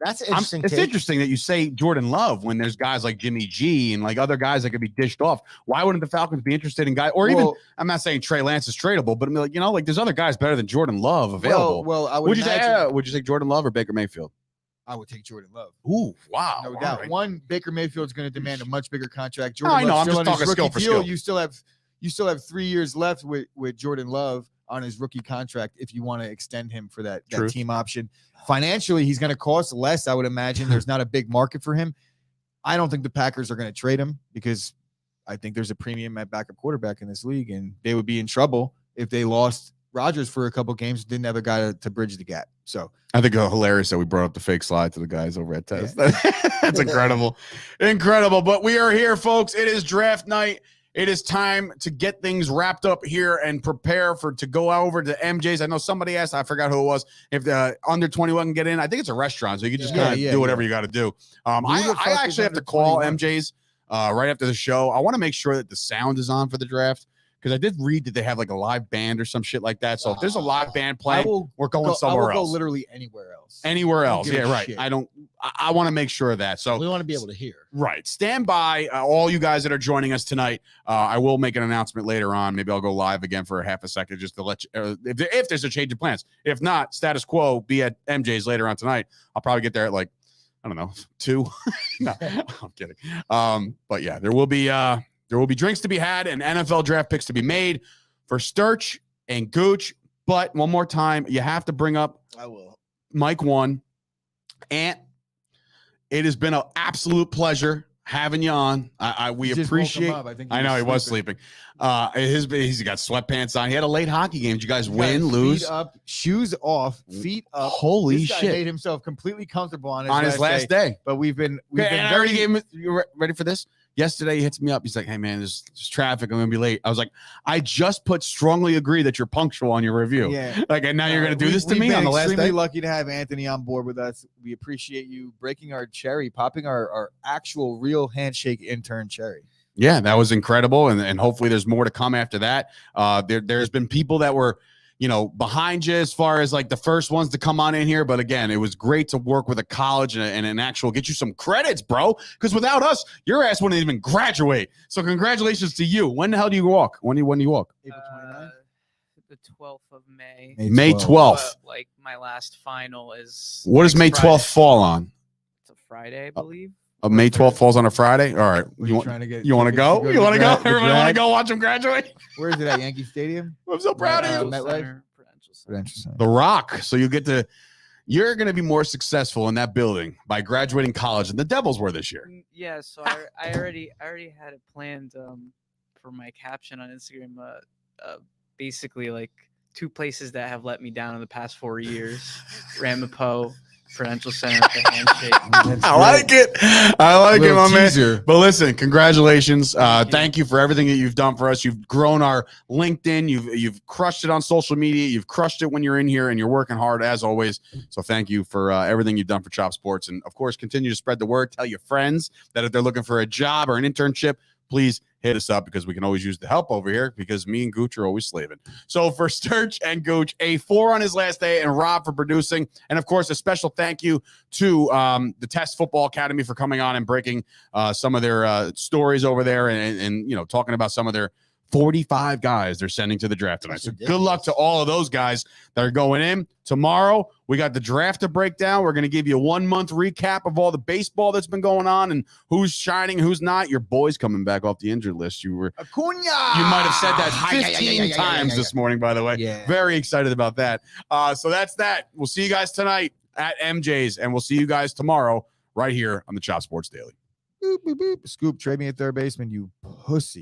That's interesting. It's take. interesting that you say Jordan Love when there's guys like Jimmy G and like other guys that could be dished off. Why wouldn't the Falcons be interested in guys? Or even, Well- I'm not saying Trey Lance is tradable, but I mean, like, you know, like there's other guys better than Jordan Love available. Well, I would would you say? imagine Would you say Jordan Love or Baker Mayfield? I would take Jordan Love. Ooh, wow, No all doubt. right. One, Baker Mayfield's going to demand a much bigger contract. No, I know. Love's I'm still just on his talking skill rookie for deal. skill. You still have 3 years left with Jordan Love on his rookie contract if you want to extend him for that True. team option. Financially, he's going to cost less, I would imagine. There's not a big market for him. I don't think the Packers are going to trade him because I think there's a premium at backup quarterback in this league, and they would be in trouble if they lost Rodgers for a couple games, didn't have a guy to bridge the gap. So I think it's hilarious that we brought up the fake slide to the guys over at Test. That's incredible. Incredible. But we are here, folks. It is draft night. It is time to get things wrapped up here and prepare to go over to MJ's. I know somebody asked, I forgot who it was, if the under 21 can get in. I think it's a restaurant, so you can just kind of do whatever you got to do. Who the fuck I is actually have to under call 21? MJ's right after the show. I want to make sure that the sound is on for the draft because I did read that they have like a live band or some shit like that. So if there's a live band playing, we're going somewhere I will else. go literally anywhere else. Anywhere I don't else. give a Yeah, right. shit. I want to make sure of that. So We want to be able to hear. right. Stand by, all you guys that are joining us tonight. I will make an announcement later on. Maybe I'll go live again for a half a second just to let you, if there's a change of plans. If not, status quo, be at MJ's later on tonight. I'll probably get there at like, I don't know, 2. No, I'm kidding. But yeah, there will be drinks to be had and NFL draft picks to be made for Sturch and Gooch. But one more time, you have to bring up I will. Mike 1. Ant, it has been an absolute pleasure having you on. We You just woke him appreciate. up. I think I know he was sleeping. He's got sweatpants on. He had a late hockey game. Did you guys win, lose? Feet up, shoes off, feet up. Holy This guy shit! made himself completely comfortable on On his last day. But we've been Okay, and I very already gave him. You ready for this? Yesterday, he hits me up. He's like, "Hey man, there's traffic. I'm gonna be late." I was like, "I just put strongly agree that you're punctual on your review." Yeah. Like, and now you're gonna do We've this to me on the last extremely day. lucky to have Anthony on board with us. We appreciate you breaking our cherry, popping our actual real handshake intern cherry. Yeah, that was incredible, and hopefully there's more to come after that. There's been people that were, behind you as far as like the first ones to come on in here, but again, it was great to work with a college and an actual get you some credits, bro. Because without us, your ass wouldn't even graduate. So congratulations to you. When the hell do you walk? When do you walk? April 29th? The 12th of May. May 12th. Like my last final is. What does next May 12th Friday. fall on? It's a Friday, I believe. May 12th falls on a Friday. All right, What are you want trying to get? you want to tickets go? You want to go? the Everybody want to grad? go watch him graduate? Where is it at? Yankee Stadium? I'm so proud of you. MetLife? Prudential Center. Prudential Center. The Rock. So you're going to be more successful in that building by graduating college than the Devils were this year. Yeah, so I already had it planned for my caption on Instagram. Basically, like 2 places that have let me down in the past 4 years: Ramapo Prudential Center with the handshake. I like it. I like it, my teaser. man. But listen, congratulations. Thank you for everything that you've done for us. You've grown our LinkedIn. You've crushed it on social media. You've crushed it when you're in here, and you're working hard as always. So thank you for everything you've done for Chop Sports. And of course, continue to spread the word. Tell your friends that if they're looking for a job or an internship, please hit us up because we can always use the help over here because me and Gooch are always slaving. So for Sturch and Gooch, a 4 on his last day, and Rob for producing. And of course, a special thank you to the Test Football Academy for coming on and breaking some of their stories over there and you know, talking about some of their 45 guys they're sending to the draft tonight. So good luck to all of those guys that are going in. Tomorrow, we got the draft to break down. We're going to give you a 1 month recap of all the baseball that's been going on and who's shining, who's not. Your boy's coming back off the injured list. You might have said that 15 times this morning, by the way. Yeah. Very excited about that. So that's that. We'll see you guys tonight at MJ's, and we'll see you guys tomorrow right here on the Chop Sports Daily. Boop, boop, boop. Scoop, trade me at third baseman, you pussy.